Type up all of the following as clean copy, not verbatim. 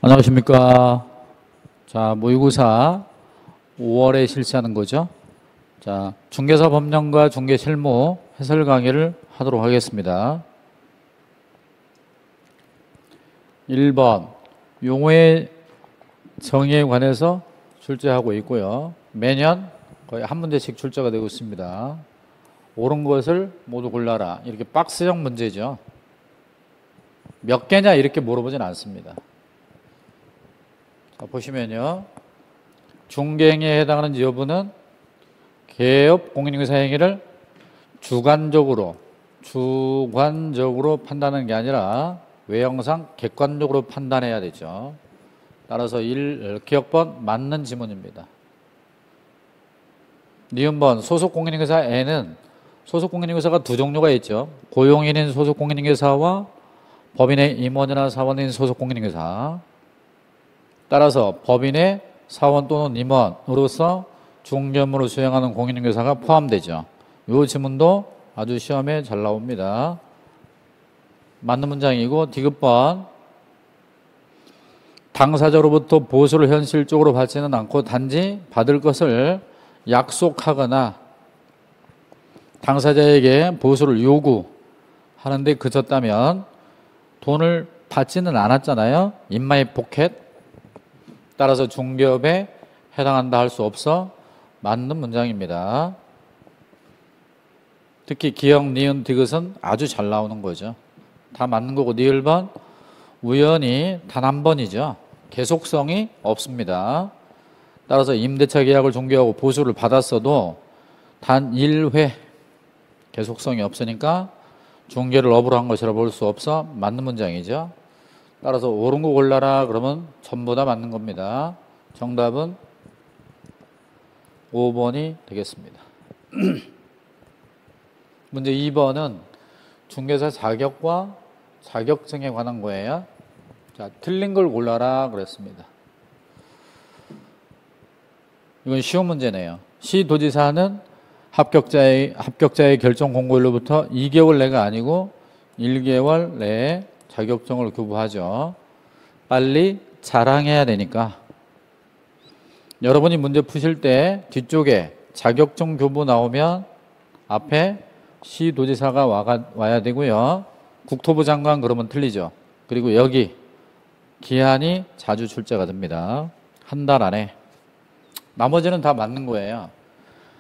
안녕하십니까. 자, 모의고사 5월에 실시하는 거죠. 자, 중개사 법령과 중개실무 해설 강의를 하도록 하겠습니다. 1번 용어의 정의에 관해서 출제하고 있고요. 매년 거의 한 문제씩 출제가 되고 있습니다. 옳은 것을 모두 골라라. 이렇게 박스형 문제죠. 몇 개냐 이렇게 물어보진 않습니다. 자, 보시면요. 중개행위에 해당하는 여부는 개업 공인중개사 행위를 주관적으로 판단하는 게 아니라 외형상 객관적으로 판단해야 되죠. 따라서 1, 기억번 맞는 지문입니다. 니은번 소속 공인중개사 N은 소속 공인중개사가 두 종류가 있죠. 고용인인 소속 공인중개사와 법인의 임원이나 사원인 소속 공인중개사. 따라서 법인의 사원 또는 임원으로서 중개 업무를 수행하는 공인중개사가 포함되죠. 이 지문도 아주 시험에 잘 나옵니다. 맞는 문장이고 디귿번 당사자로부터 보수를 현실적으로 받지는 않고 단지 받을 것을 약속하거나 당사자에게 보수를 요구하는데 그쳤다면 돈을 받지는 않았잖아요. 인마이 포켓. 따라서 중개업에 해당한다 할 수 없어 맞는 문장입니다. 특히 기역, 니은, 디귿은 아주 잘 나오는 거죠. 다 맞는 거고 니을번 우연히 단 한 번이죠. 계속성이 없습니다. 따라서 임대차 계약을 종료하고 보수를 받았어도 단 1회 계속성이 없으니까 중개를 업으로 한 것이라 볼 수 없어 맞는 문장이죠. 따라서 옳은 거 골라라 그러면 전부 다 맞는 겁니다. 정답은 5번이 되겠습니다. 문제 2번은 중개사 자격과 자격증에 관한 거예요. 자, 틀린 걸 골라라 그랬습니다. 이건 쉬운 문제네요. 시도지사는 합격자의 결정 공고일로부터 2개월 내가 아니고 1개월 내에 자격증을 교부하죠. 빨리 자랑해야 되니까. 여러분이 문제 푸실 때 뒤쪽에 자격증 교부 나오면 앞에 시도지사가 와야 되고요. 국토부 장관 그러면 틀리죠. 그리고 여기 기한이 자주 출제가 됩니다. 한 달 안에. 나머지는 다 맞는 거예요.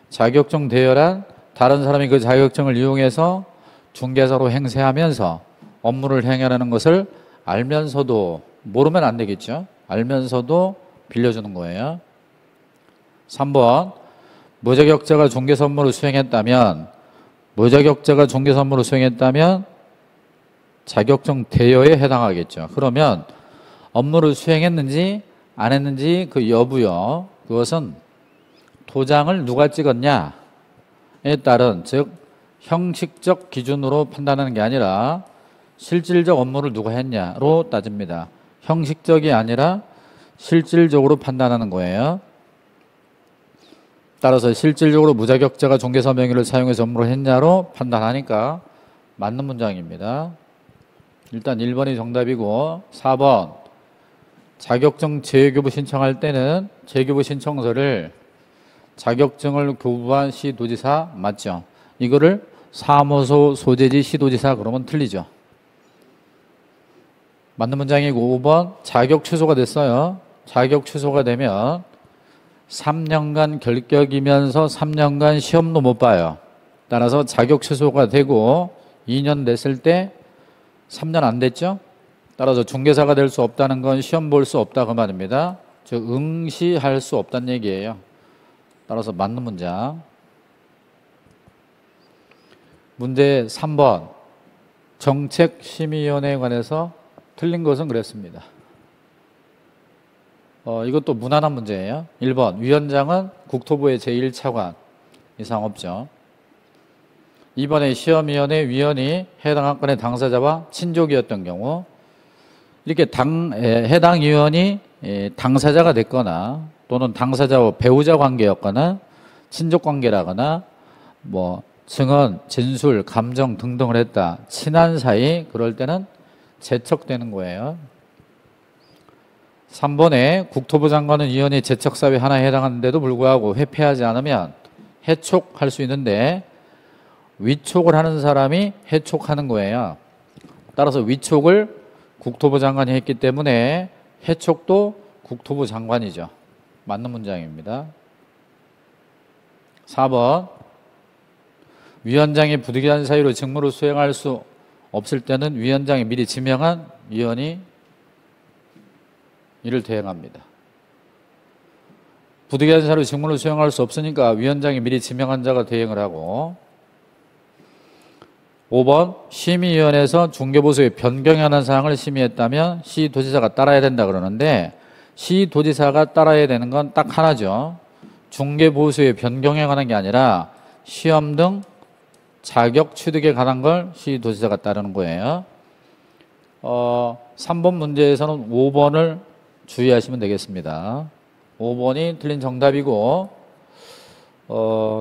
자격증 대여란 다른 사람이 그 자격증을 이용해서 중개사로 행세하면서 업무를 행하려는 것을 알면서도 모르면 안 되겠죠. 알면서도 빌려주는 거예요. 3번 무자격자가 중개사 업무를 수행했다면 자격증 대여에 해당하겠죠. 그러면 업무를 수행했는지 안 했는지 그 여부요. 그것은 도장을 누가 찍었냐에 따른 즉 형식적 기준으로 판단하는 게 아니라 실질적 업무를 누가 했냐로 따집니다. 형식적이 아니라 실질적으로 판단하는 거예요. 따라서 실질적으로 무자격자가 중개사 명의를 사용해서 업무를 했냐로 판단하니까 맞는 문장입니다. 일단 1번이 정답이고 4번 자격증 재교부 신청할 때는 재교부 신청서를 자격증을 교부한 시도지사 맞죠? 이거를 사무소 소재지 시도지사 그러면 틀리죠. 맞는 문장이고 5번 자격 취소가 됐어요. 자격 취소가 되면 3년간 결격이면서 3년간 시험도 못 봐요. 따라서 자격 취소가 되고 2년 됐을 때 3년 안 됐죠? 따라서 중개사가 될 수 없다는 건 시험 볼 수 없다 그 말입니다. 즉 응시할 수 없다는 얘기예요. 따라서 맞는 문장. 문제 3번 정책심의위원회에 관해서 틀린 것은 그랬습니다. 이것도 무난한 문제예요. 1번 위원장은 국토부의 제1차관 이상 없죠. 2번에 시험위원회 위원이 해당 안건의 당사자와 친족이었던 경우 이렇게 해당 위원이 당사자가 됐거나 또는 당사자와 배우자 관계였거나 친족 관계라거나 뭐 증언, 진술, 감정 등등을 했다. 친한 사이 그럴 때는 제척되는 거예요. 3번에 국토부 장관은 위원이 제척사회 하나에 해당하는데도 불구하고 회피하지 않으면 해촉할 수 있는데 위촉을 하는 사람이 해촉하는 거예요. 따라서 위촉을 국토부 장관이 했기 때문에 해촉도 국토부 장관이죠. 맞는 문장입니다. 4번 위원장이 부득이한 사유로 직무를 수행할 수 없을 때는 위원장이 미리 지명한 위원이 이를 대행합니다. 부득이한 사유로 직무를 수행할 수 없으니까 위원장이 미리 지명한 자가 대행을 하고 5번 심의위원회에서 중개보수의 변경에 관한 사항을 심의했다면 시도지사가 따라야 된다 그러는데 시도지사가 따라야 되는 건 딱 하나죠. 중개보수의 변경에 관한 게 아니라 시험 등 자격 취득에 관한 걸 시도지사가 따르는 거예요. 3번 문제에서는 5번을 주의하시면 되겠습니다. 5번이 틀린 정답이고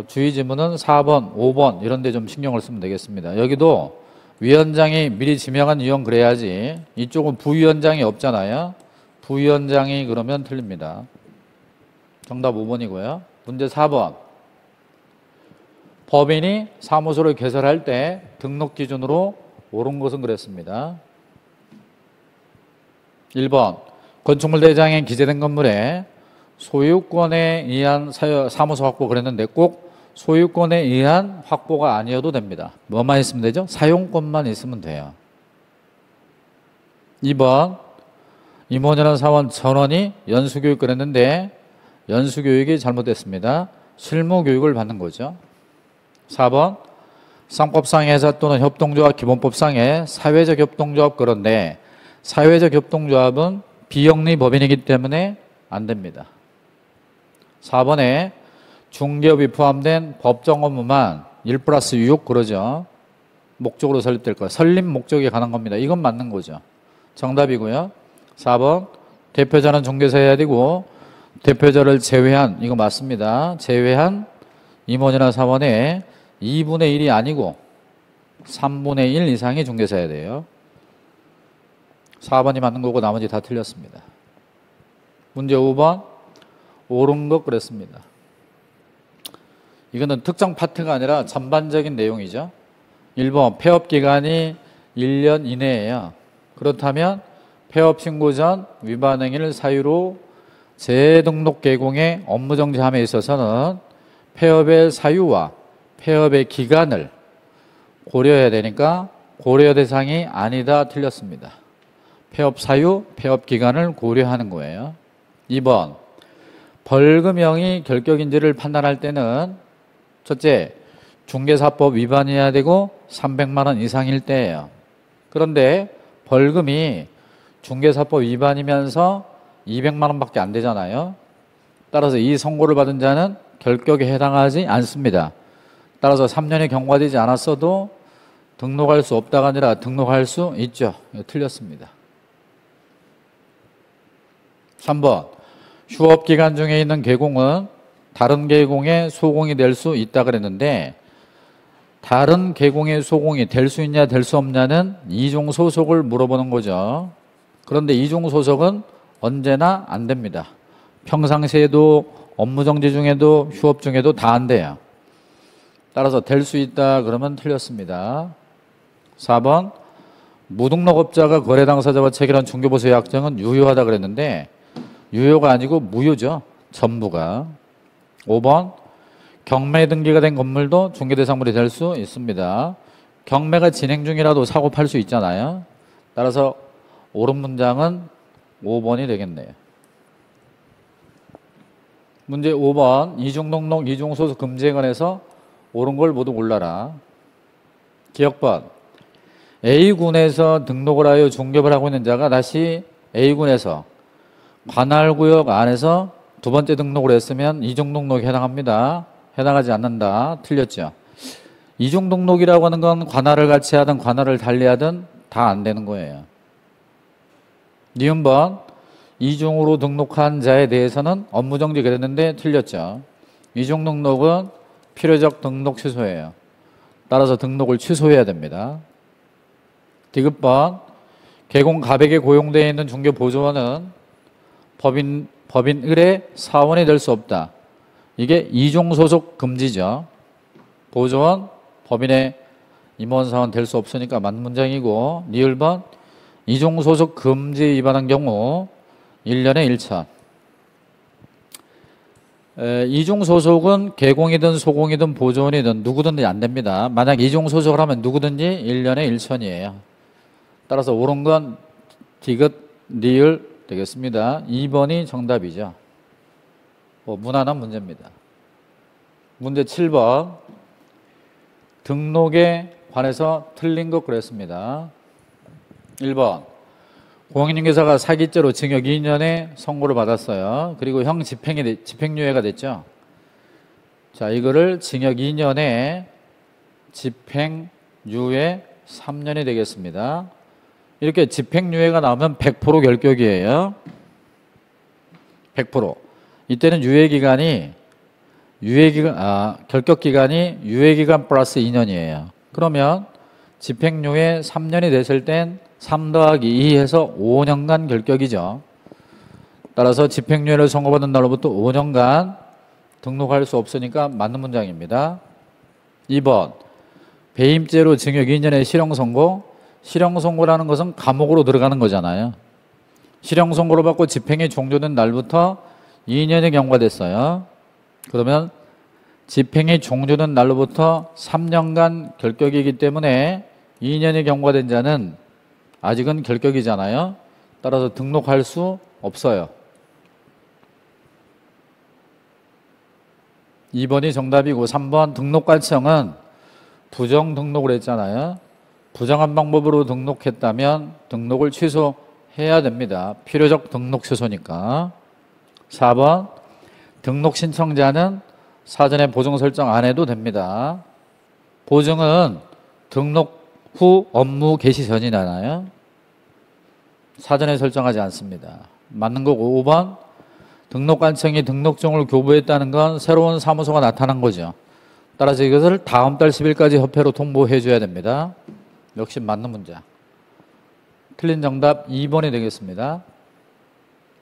주의 지문은 4번, 5번 이런 데 좀 신경을 쓰면 되겠습니다. 여기도 위원장이 미리 지명한 위원 그래야지 이쪽은 부위원장이 없잖아요. 부위원장이 그러면 틀립니다. 정답 5번이고요. 문제 4번. 법인이 사무소를 개설할 때 등록 기준으로 옳은 것은 그랬습니다. 1번. 건축물 대장에 기재된 건물에 소유권에 의한 사무소 확보 그랬는데 꼭 소유권에 의한 확보가 아니어도 됩니다. 뭐만 있으면 되죠? 사용권만 있으면 돼요. 2번. 임원이라는 사원 전원이 연수교육 그랬는데 연수교육이 잘못됐습니다. 실무교육을 받는 거죠. 4번. 상법상의 회사 또는 협동조합 기본법상의 사회적 협동조합 그런데 사회적 협동조합은 비영리 법인이기 때문에 안 됩니다. 4번에 중개업이 포함된 법정 업무만 1+6 그러죠. 목적으로 설립될 거예요. 설립 목적에 관한 겁니다. 이건 맞는 거죠. 정답이고요. 4번 대표자는 중개사 해야 되고 대표자를 제외한 이거 맞습니다. 제외한 임원이나 사원의 2분의 1이 아니고 3분의 1 이상이 중개사 해야 돼요. 4번이 맞는 거고 나머지 다 틀렸습니다. 문제 5번 옳은 것 그랬습니다. 이거는 특정 파트가 아니라 전반적인 내용이죠. 1번 폐업기간이 1년 이내예요. 그렇다면 폐업 신고 전 위반 행위를 사유로 재등록 개공의 업무 정지함에 있어서는 폐업의 사유와 폐업의 기간을 고려해야 되니까 고려 대상이 아니다 틀렸습니다. 폐업 사유, 폐업 기간을 고려하는 거예요. 2번 벌금형이 결격인지를 판단할 때는 첫째, 중개사법 위반이어야 되고 300만 원 이상일 때예요. 그런데 벌금이 중개사법 위반이면서 200만 원밖에 안 되잖아요. 따라서 이 선고를 받은 자는 결격에 해당하지 않습니다. 따라서 3년이 경과되지 않았어도 등록할 수 없다가 아니라 등록할 수 있죠. 이거 틀렸습니다. 3번 휴업기간 중에 있는 계공은 다른 계공의 소공이 될 수 있다 그랬는데 다른 계공의 소공이 될 수 있냐 될 수 없냐는 이중 소속을 물어보는 거죠. 그런데 이중 소속은 언제나 안 됩니다. 평상시에도 업무정지 중에도 휴업 중에도 다 안 돼요. 따라서 될 수 있다 그러면 틀렸습니다. 4번 무등록업자가 거래 당사자와 체결한 중개보수의 약정은 유효하다 그랬는데 유효가 아니고 무효죠. 전부가. 5번 경매 등기가 된 건물도 중개대상물이 될 수 있습니다. 경매가 진행 중이라도 사고 팔 수 있잖아요. 따라서 옳은 문장은 5번이 되겠네요. 문제 5번 이중등록 이중소속 금지에 관해서 옳은 걸 모두 골라라. 기억번 A군에서 등록을 하여 중개업을 하고 있는 자가 다시 A군에서 관할구역 안에서 두 번째 등록을 했으면 이중등록에 해당합니다. 해당하지 않는다. 틀렸죠. 이중등록이라고 하는 건 관할을 같이 하든 관할을 달리 하든 다 안 되는 거예요. 니은번 이중으로 등록한 자에 대해서는 업무정지 그랬는데 틀렸죠. 이중등록은 필요적 등록 취소예요. 따라서 등록을 취소해야 됩니다. 디귿번 개공 가백에 고용되어 있는 중개보조원은 법인을의 사원이 될 수 없다. 이게 이종소속 금지죠. 보조원, 법인의 임원사원 될 수 없으니까 맞는 문장이고, 니을번 이종소속 금지 위반한 경우 1년에 1천. 이중소속은 개공이든 소공이든 보조원이든 누구든지 안 됩니다. 만약 이중소속을 하면 누구든지 1년에 1천이에요. 따라서 옳은 건 디귿, 니을 되겠습니다. 2번이 정답이죠. 무난한 문제입니다. 문제 7번. 등록에 관해서 틀린 것 그랬습니다. 1번. 공인중개사가 사기죄로 징역 2년의 선고를 받았어요. 그리고 형 집행유예가 됐죠. 자, 이거를 징역 2년에 집행유예 3년이 되겠습니다. 이렇게 집행유예가 나오면 100% 결격이에요. 100%. 이때는 결격기간이 유예기간 플러스 2년이에요. 그러면 집행유예 3년이 됐을 땐 3 더하기 2 해서 5년간 결격이죠. 따라서 집행유예를 선고받은 날로부터 5년간 등록할 수 없으니까 맞는 문장입니다. 2번. 배임죄로 징역 2년의 실형선고. 실형선고라는 것은 감옥으로 들어가는 거잖아요. 실형선고를 받고 집행이 종료된 날부터 2년이 경과됐어요. 그러면 집행이 종료된 날로부터 3년간 결격이기 때문에 2년이 경과된 자는 아직은 결격이잖아요. 따라서 등록할 수 없어요. 2번이 정답이고 3번 등록관청은 부정 등록을 했잖아요. 부정한 방법으로 등록했다면 등록을 취소해야 됩니다. 필요적 등록 취소니까. 4번 등록 신청자는 사전에 보증 설정 안 해도 됩니다. 보증은 등록 후 업무 개시 전이잖아요. 사전에 설정하지 않습니다. 맞는 거고 5번 등록관청이 등록증을 교부했다는 건 새로운 사무소가 나타난 거죠. 따라서 이것을 다음 달 10일까지 협회로 통보해 줘야 됩니다. 역시 맞는 문제. 틀린 정답 2번이 되겠습니다.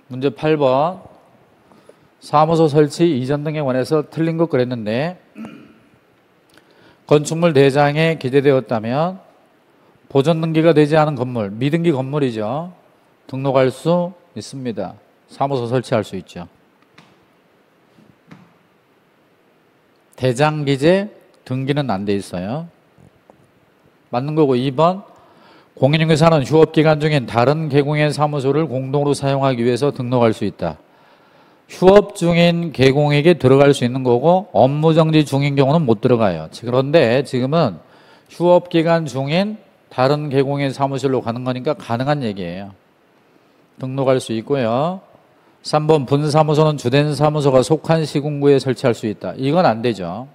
문제 8번. 사무소 설치 이전 등에 관해서 틀린 것 그랬는데 건축물 대장에 기재되었다면 보존 등기가 되지 않은 건물, 미등기 건물이죠. 등록할 수 있습니다. 사무소 설치할 수 있죠. 대장 기재 등기는 안 돼 있어요. 맞는 거고 2번 공인중개사는 휴업기간 중인 다른 개공의 사무소를 공동으로 사용하기 위해서 등록할 수 있다. 휴업 중인 개공에게 들어갈 수 있는 거고 업무정지 중인 경우는 못 들어가요. 그런데 지금은 휴업기간 중인 다른 개공의 사무실로 가는 거니까 가능한 얘기예요. 등록할 수 있고요. 3번 분사무소는 주된 사무소가 속한 시군구에 설치할 수 있다. 이건 안 되죠.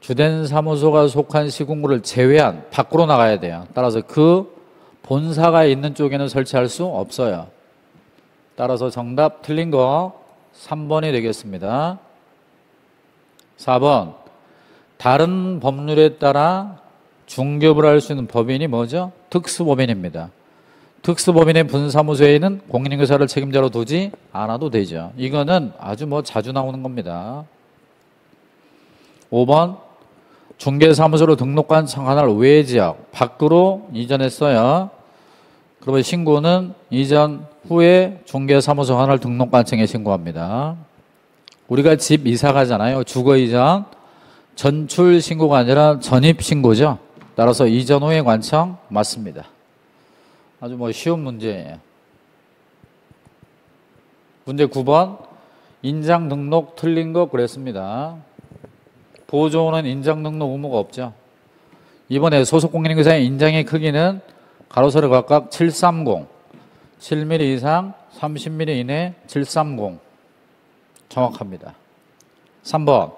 주된 사무소가 속한 시군구를 제외한 밖으로 나가야 돼요. 따라서 그 본사가 있는 쪽에는 설치할 수 없어요. 따라서 정답 틀린 거 3번이 되겠습니다. 4번 다른 법률에 따라 중개업을 할 수 있는 법인이 뭐죠? 특수법인입니다. 특수법인의 분사무소에는 공인중개사를 책임자로 두지 않아도 되죠. 이거는 아주 자주 나오는 겁니다. 5번 중개사무소로 등록관청 하나를 외지역 밖으로 이전했어요. 그러면 신고는 이전 후에 중개사무소 하나를 등록관청에 신고합니다. 우리가 집 이사 가잖아요. 주거 이전 전출 신고가 아니라 전입 신고죠. 따라서 이전 후에 관청 맞습니다. 아주 쉬운 문제예요. 문제 9번 인장 등록 틀린 거 그랬습니다. 보조원은 인장 등록 의무가 없죠. 이번에 소속 공인중개사의 인장의 크기는 가로세로 각각 730, 7mm 이상, 30mm 이내 730 정확합니다. 3번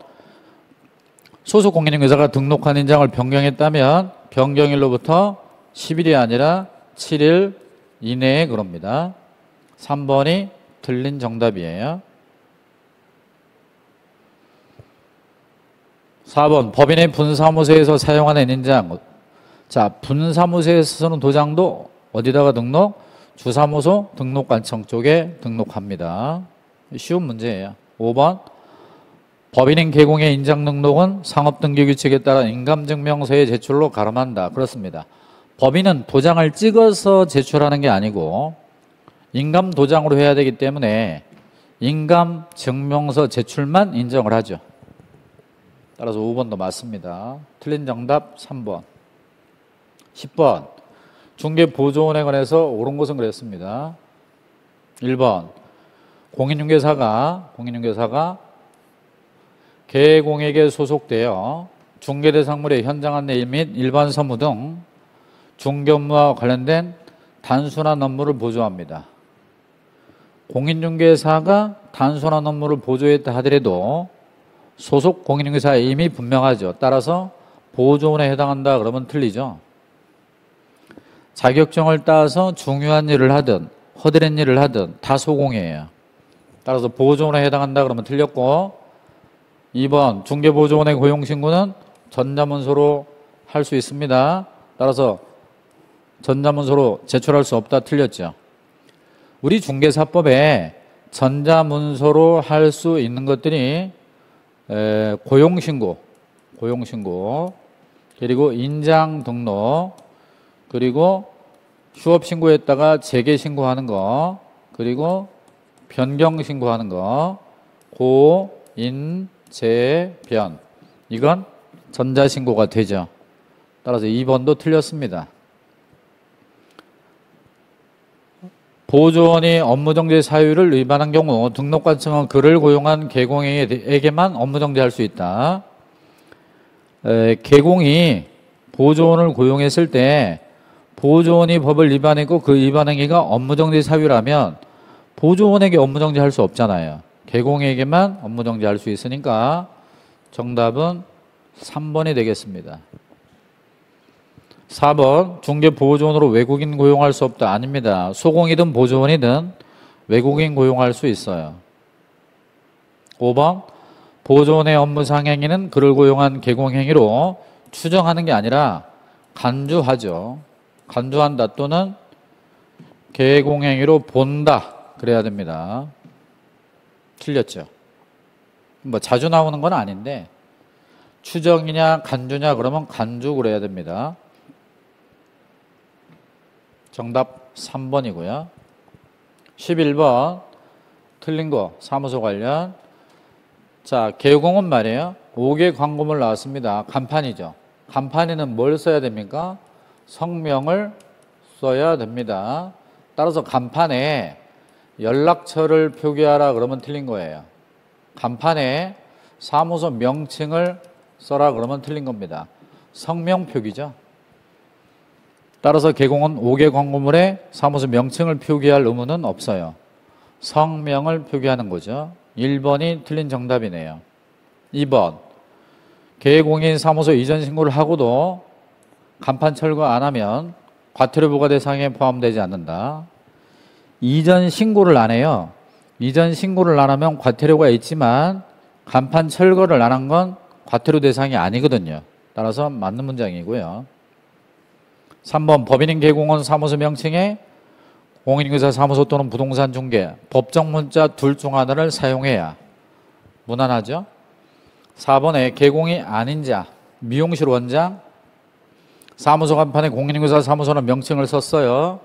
소속 공인중개사가 등록한 인장을 변경했다면 변경일로부터 10일이 아니라 7일 이내에 그럽니다. 3번이 틀린 정답이에요. 4번 법인의 분사무소에서 사용하는 인장. 자, 분사무소에서 쓰는 도장도 어디다가 등록? 주사무소 등록관청 쪽에 등록합니다. 쉬운 문제예요. 5번 법인인 개공의 인장 등록은 상업등기규칙에 따라 인감증명서의 제출로 가름한다. 그렇습니다. 법인은 도장을 찍어서 제출하는 게 아니고 인감도장으로 해야 되기 때문에 인감증명서 제출만 인정을 하죠. 따라서 5번도 맞습니다. 틀린 정답 3번. 10번 중개보조원에 관해서 옳은 것은 그랬습니다. 1번 공인중개사가 개공에게 소속되어 중개대상물의 현장 안내 및 일반 서무 등 중개 업무와 관련된 단순한 업무를 보조합니다. 공인중개사가 단순한 업무를 보조했다 하더라도 소속 공인중개사의 임이 분명하죠. 따라서 보조원에 해당한다 그러면 틀리죠. 자격증을 따서 중요한 일을 하든 허드렛 일을 하든 다 소공이에요. 따라서 보조원에 해당한다 그러면 틀렸고 2번 중개보조원의 고용신고는 전자문서로 할 수 있습니다. 따라서 전자문서로 제출할 수 없다 틀렸죠. 우리 중개사법에 전자문서로 할 수 있는 것들이 고용신고 그리고 인장등록 그리고 휴업신고했다가 재개신고하는 거 그리고 변경신고하는 거 고, 인, 재, 변 이건 전자신고가 되죠. 따라서 2번도 틀렸습니다. 보조원이 업무정지 사유를 위반한 경우 등록관청은 그를 고용한 개공에게만 업무정지할 수 있다. 개공이 보조원을 고용했을 때 보조원이 법을 위반했고 그 위반 행위가 업무정지 사유라면 보조원에게 업무정지할 수 없잖아요. 개공에게만 업무정지할 수 있으니까 정답은 3번이 되겠습니다. 4번 중개보조원으로 외국인 고용할 수 없다. 아닙니다. 소공이든 보조원이든 외국인 고용할 수 있어요. 5번 보조원의 업무상 행위는 그를 고용한 개공행위로 추정하는 게 아니라 간주하죠. 간주한다 또는 개공행위로 본다 그래야 됩니다. 틀렸죠. 뭐 자주 나오는 건 아닌데 추정이냐 간주냐 그러면 간주 그래야 됩니다. 정답 3번이고요. 11번 틀린 거 사무소 관련. 자, 개공은 말이에요. 5개 광고물 나왔습니다. 간판이죠. 간판에는 뭘 써야 됩니까? 성명을 써야 됩니다. 따라서 간판에 연락처를 표기하라 그러면 틀린 거예요. 간판에 사무소 명칭을 써라 그러면 틀린 겁니다. 성명 표기죠. 따라서 개공은 5개 광고물에 사무소 명칭을 표기할 의무는 없어요. 성명을 표기하는 거죠. 1번이 틀린 정답이네요. 2번 개공인 사무소 이전 신고를 하고도 간판 철거 안 하면 과태료 부과 대상에 포함되지 않는다. 이전 신고를 안 해요. 이전 신고를 안 하면 과태료가 있지만 간판 철거를 안 한 건 과태료 대상이 아니거든요. 따라서 맞는 문장이고요. 3번 법인인 개공원 사무소 명칭에 공인중개사 사무소 또는 부동산 중개 법정 문자 둘 중 하나를 사용해야 무난하죠. 4번에 개공이 아닌 자 미용실 원장 사무소 간판에 공인중개사 사무소는 명칭을 썼어요.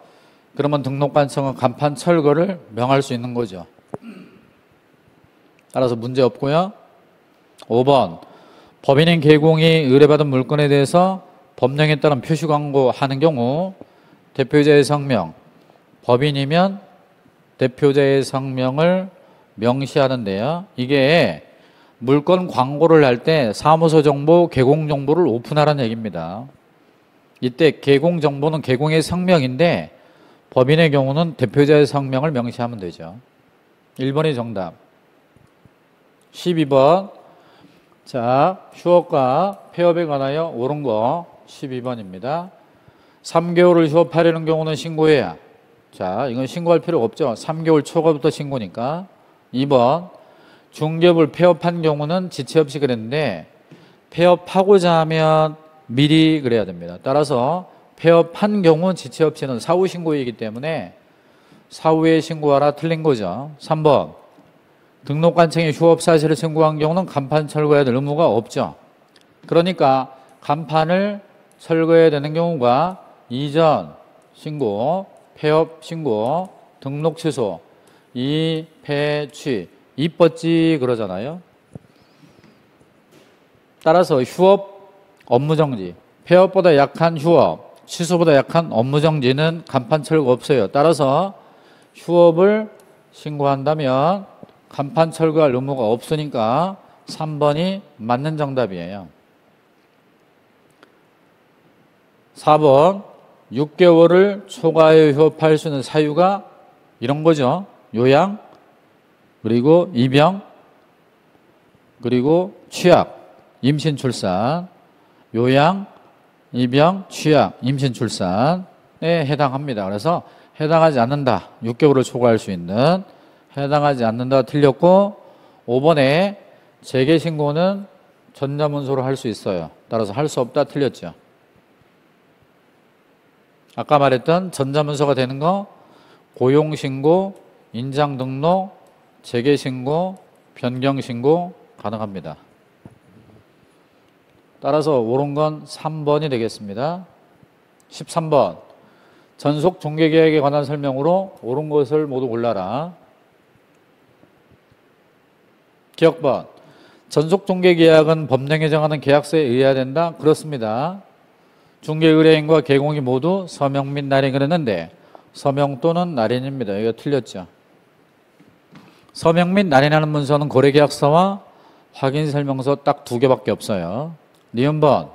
그러면 등록관청은 간판 철거를 명할 수 있는 거죠. 따라서 문제 없고요. 5번 법인인 개공이 의뢰받은 물건에 대해서 법령에 따른 표시 광고하는 경우 대표자의 성명 법인이면 대표자의 성명을 명시하는데요. 이게 물건 광고를 할 때 사무소 정보, 개공 정보를 오픈하라는 얘기입니다. 이때 개공 정보는 개공의 성명인데 법인의 경우는 대표자의 성명을 명시하면 되죠. 1번이 정답. 12번 자 휴업과 폐업에 관하여 옳은 거 12번입니다. 3개월을 휴업하려는 경우는 신고해야. 자 이건 신고할 필요가 없죠. 3개월 초과부터 신고니까. 2번 중개업을 폐업한 경우는 지체 없이 그랬는데 폐업하고자 하면 미리 그래야 됩니다. 따라서 폐업한 경우 지체 없이는 사후 신고이기 때문에 사후에 신고하라 틀린 거죠. 3번 등록관청에 휴업 사실을 신고한 경우는 간판 철거해야 될 의무가 없죠. 그러니까 간판을 철거해야 되는 경우가 이전 신고, 폐업 신고, 등록 취소, 폐취, 입법지 그러잖아요. 따라서 휴업, 업무정지, 폐업보다 약한 휴업, 취소보다 약한 업무정지는 간판 철거 없어요. 따라서 휴업을 신고한다면 간판 철거할 의무가 없으니까 3번이 맞는 정답이에요. 4번 6개월을 초과해 휴업할 수 있는 사유가 이런 거죠. 요양, 그리고 입영, 그리고 취약, 임신, 출산. 요양, 입영, 취약, 임신, 출산에 해당합니다. 그래서 해당하지 않는다. 6개월을 초과할 수 있는 해당하지 않는다 틀렸고 5번에 재개신고는 전자문서로 할 수 있어요. 따라서 할 수 없다 틀렸죠. 아까 말했던 전자문서가 되는 거 고용신고, 인장등록, 재개신고, 변경신고 가능합니다. 따라서 옳은 건 3번이 되겠습니다. 13번 전속 종료계약에 관한 설명으로 옳은 것을 모두 골라라. 기억번 전속 종료계약은 법령에 정하는 계약서에 의해야 된다. 그렇습니다. 중개의뢰인과 개공이 모두 서명 및 날인 그랬는데 서명 또는 날인입니다. 이거 틀렸죠. 서명 및 날인하는 문서는 거래계약서와 확인설명서 딱 2개밖에 없어요. 니은번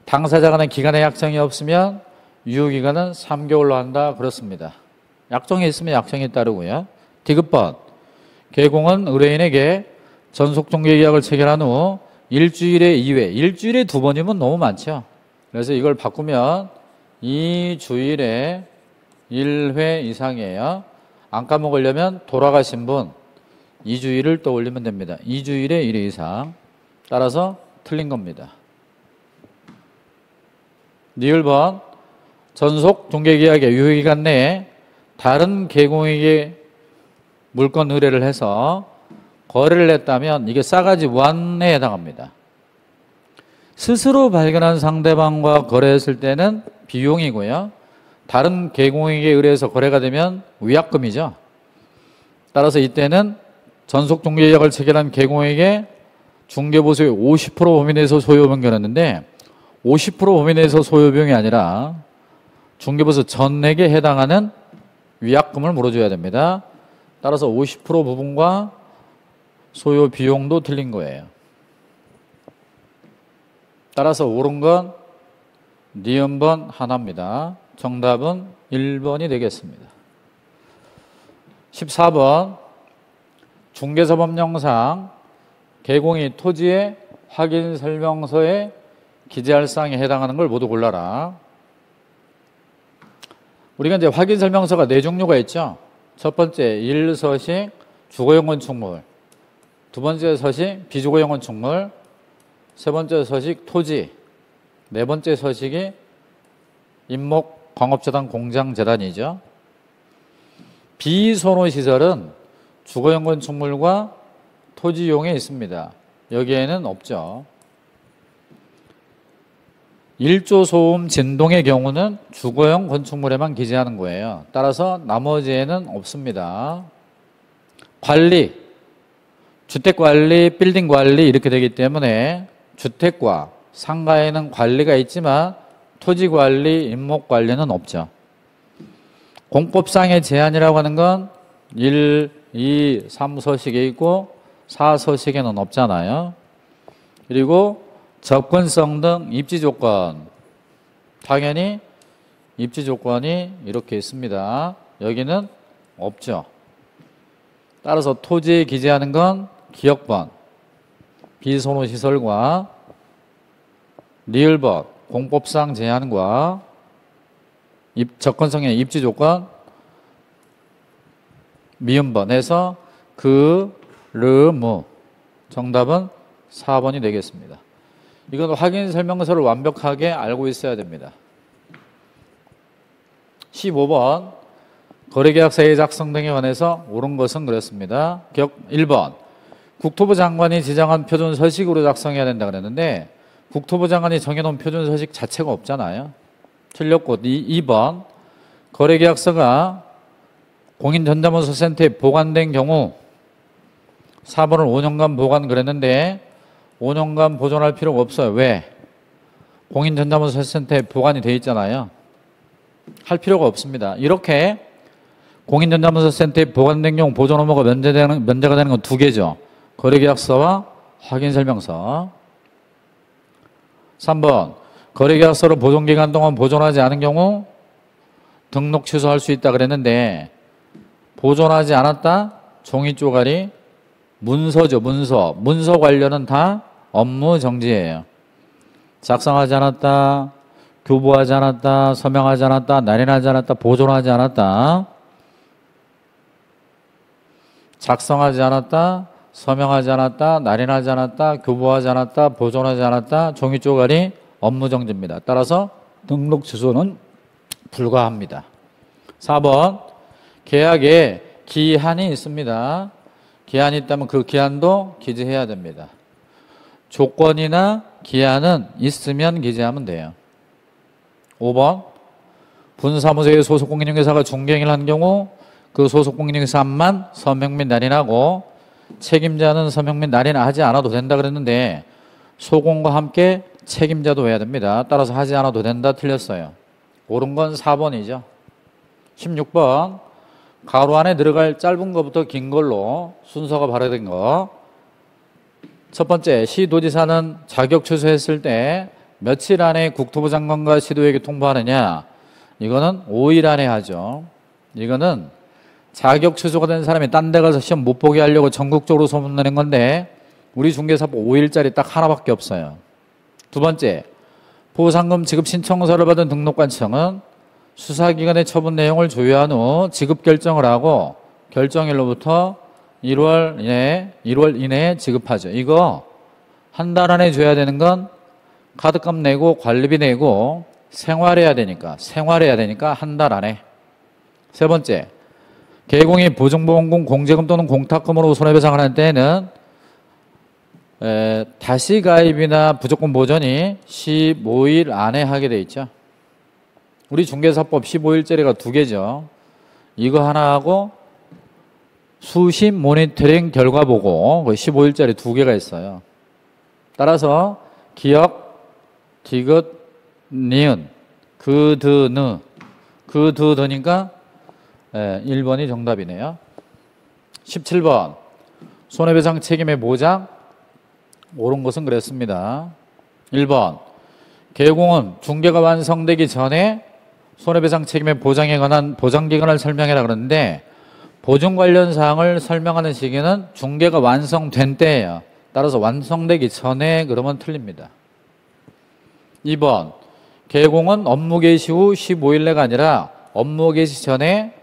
당사자 간의 기간의 약정이 없으면 유효기간은 3개월로 한다. 그렇습니다. 약정이 있으면 약정이 따르고요. 디귿번 개공은 의뢰인에게 전속종료계약을 체결한 후 일주일에 2회, 일주일에 2번이면 너무 많죠. 그래서 이걸 바꾸면 2주일에 1회 이상이에요. 안 까먹으려면 돌아가신 분 2주일을 떠올리면 됩니다. 2주일에 1회 이상. 따라서 틀린 겁니다. 니을번 전속 종료계약의 유효기간 내에 다른 개공에게 물건 의뢰를 해서 거래를 했다면 이게 싸가지 무한에 해당합니다. 스스로 발견한 상대방과 거래했을 때는 비용이고요. 다른 개공에게 의뢰해서 거래가 되면 위약금이죠. 따라서 이때는 전속 종료계약을 체결한 개공에게 중개보수의 50% 범위 내에서 소요비용 결했는데 50% 범위 내에서 소요비용이 아니라 중개보수 전액에 해당하는 위약금을 물어줘야 됩니다. 따라서 50% 부분과 소요 비용도 틀린 거예요. 따라서 옳은 건 니은번 하나입니다. 정답은 1번이 되겠습니다. 14번 중개사법령상 개공이 토지의 확인설명서에 기재할 사항에 해당하는 걸 모두 골라라. 우리가 이제 확인설명서가 4종류가 있죠. 첫 번째 1서식 주거용 건축물, 두 번째 서식 비주거용 건축물, 세 번째 서식 토지, 네 번째 서식이 임목 광업재단 공장재단이죠. 비선호시설은 주거용 건축물과 토지용에 있습니다. 여기에는 없죠. 1조 소음 진동의 경우는 주거용 건축물에만 기재하는 거예요. 따라서 나머지에는 없습니다. 관리, 주택관리, 빌딩관리 이렇게 되기 때문에 주택과 상가에는 관리가 있지만 토지관리, 임목관리는 없죠. 공법상의 제한이라고 하는 건 1, 2, 3서식에 있고 4서식에는 없잖아요. 그리고 접근성 등 입지조건, 당연히 입지조건이 이렇게 있습니다. 여기는 없죠. 따라서 토지에 기재하는 건 기역번, 비선호시설과 리을번, 공법상 제한과 접근성의 입지조건, 미음번 해서 르무. 정답은 4번이 되겠습니다. 이건 확인 설명서를 완벽하게 알고 있어야 됩니다. 15번 거래계약서의 작성 등에 관해서 옳은 것은 그렇습니다. 1번 국토부 장관이 지정한 표준 서식으로 작성해야 된다 그랬는데 국토부 장관이 정해놓은 표준 서식 자체가 없잖아요. 틀렸고 2번 거래계약서가 공인전자문서센터에 보관된 경우 4번을 5년간 보관 그랬는데 5년간 보존할 필요가 없어요. 왜? 공인전자문서센터에 보관이 돼 있잖아요. 할 필요가 없습니다. 이렇게 공인전자문서센터에 보관된 경우 보존 의무가 면제가 되는 건 두 개죠. 거래계약서와 확인설명서. 3번 거래계약서를 보존기간 동안 보존하지 않은 경우 등록 취소할 수 있다 그랬는데 보존하지 않았다? 종이 쪼가리 문서죠. 문서 관련은 다 업무 정지예요. 작성하지 않았다, 교부하지 않았다, 서명하지 않았다, 날인하지 않았다, 보존하지 않았다, 작성하지 않았다, 서명하지 않았다, 날인하지 않았다, 교부하지 않았다, 보존하지 않았다, 종이 쪼가리 업무 정지입니다. 따라서 등록 취소는 불가합니다. 4번 계약에 기한이 있습니다. 기한이 있다면 그 기한도 기재해야 됩니다. 조건이나 기한은 있으면 기재하면 돼요. 5번 분사무소의 소속 공인중개사가 중개행위를 한 경우 그 소속 공인중개사만 서명 및 날인하고 책임자는 서명 및 날인하지 않아도 된다 그랬는데 소공과 함께 책임자도 해야 됩니다. 따라서 하지 않아도 된다 틀렸어요. 옳은 건 4번이죠. 16번 가로 안에 들어갈 짧은 것부터 긴 걸로 순서가 발효된 거. 첫 번째, 시도지사는 자격 취소했을 때 며칠 안에 국토부 장관과 시도에게 통보하느냐. 이거는 5일 안에 하죠. 이거는 자격 취소가 된 사람이 딴 데 가서 시험 못 보게 하려고 전국적으로 소문내는 건데 우리 중개사법 5일짜리 딱 하나밖에 없어요. 두 번째, 보상금 지급 신청서를 받은 등록관청은 수사기관의 처분 내용을 조회한 후 지급 결정을 하고 결정일로부터 1월 이내에 지급하죠. 이거 한 달 안에 줘야 되는 건 카드값 내고 관리비 내고 생활해야 되니까 한 달 안에. 세 번째, 개공이 보증보험금 공제금 또는 공탁금으로 손해배상을 할 때에는 다시 가입이나 부조건 보전이 15일 안에 하게 돼 있죠. 우리 중개사법 15일짜리가 두 개죠. 이거 하나 하고 수신 모니터링 결과 보고 15일짜리 두 개가 있어요. 따라서 기역, 디귿, 니은, 그드니까 1번이 정답이네요. 17번 손해배상 책임의 보장 옳은 것은 그랬습니다. 1번 개공은 중개가 완성되기 전에 손해배상 책임의 보장에 관한 보장기간을 설명해라 그러는데 보증 관련 사항을 설명하는 시기는 중개가 완성된 때예요. 따라서 완성되기 전에 그러면 틀립니다. 2번 개공은 업무 개시 후 15일 내가 아니라 업무 개시 전에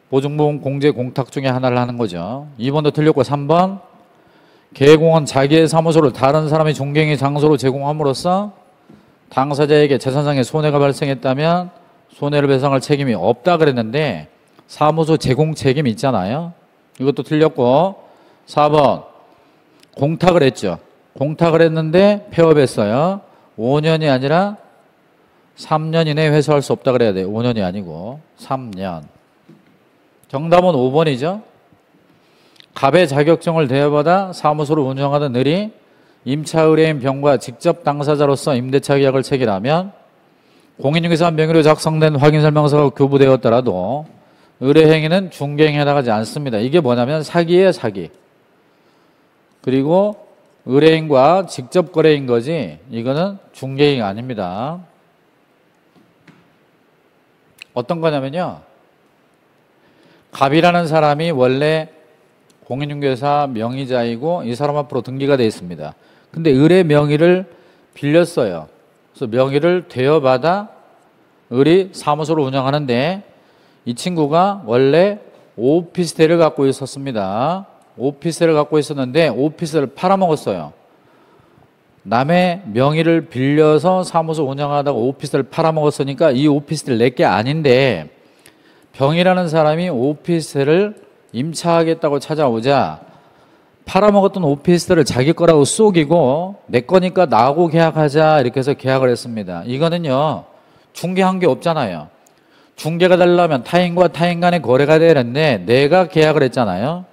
보증보험 공제 공탁 중에 하나를 하는 거죠. 2번도 틀렸고 3번 개공은 자기의 사무소를 다른 사람의 중개행위 장소로 제공함으로써 당사자에게 재산상의 손해가 발생했다면 손해를 배상할 책임이 없다 그랬는데 사무소 제공 책임이 있잖아요. 이것도 틀렸고 4번 공탁을 했죠. 공탁을 했는데 폐업했어요. 5년이 아니라 3년 이내에 회수할 수 없다 그래야 돼요. 5년이 아니고 3년. 정답은 5번이죠. 갑의 자격증을 대여받아 사무소를 운영하던 을이 임차 의뢰인 병과 직접 당사자로서 임대차 계약을 체결하면 공인중개사 명의로 작성된 확인설명서가 교부되었더라도 의뢰행위는 중개행위에 해당하지 않습니다. 이게 뭐냐면 사기예요, 사기. 그리고 의뢰인과 직접 거래인 거지 이거는 중개행위가 아닙니다. 어떤 거냐면요. 갑이라는 사람이 원래 공인중개사 명의자이고 이 사람 앞으로 등기가 되어 있습니다. 근데 을의 명의를 빌렸어요. 그래서 명의를 대여받아 을이 사무소를 운영하는데 이 친구가 원래 오피스텔을 갖고 있었습니다. 오피스텔을 갖고 있었는데 오피스를 팔아먹었어요. 남의 명의를 빌려서 사무소 운영하다가 오피스를 팔아먹었으니까 이 오피스텔 내게 아닌데 병이라는 사람이 오피스텔을 임차하겠다고 찾아오자 팔아먹었던 오피스텔을 자기 거라고 쏘기고 내 거니까 나하고 계약하자 이렇게 해서 계약을 했습니다. 이거는요 중개한 게 없잖아요. 중개가 되려면 타인과 타인 간의 거래가 되는데 내가 계약을 했잖아요.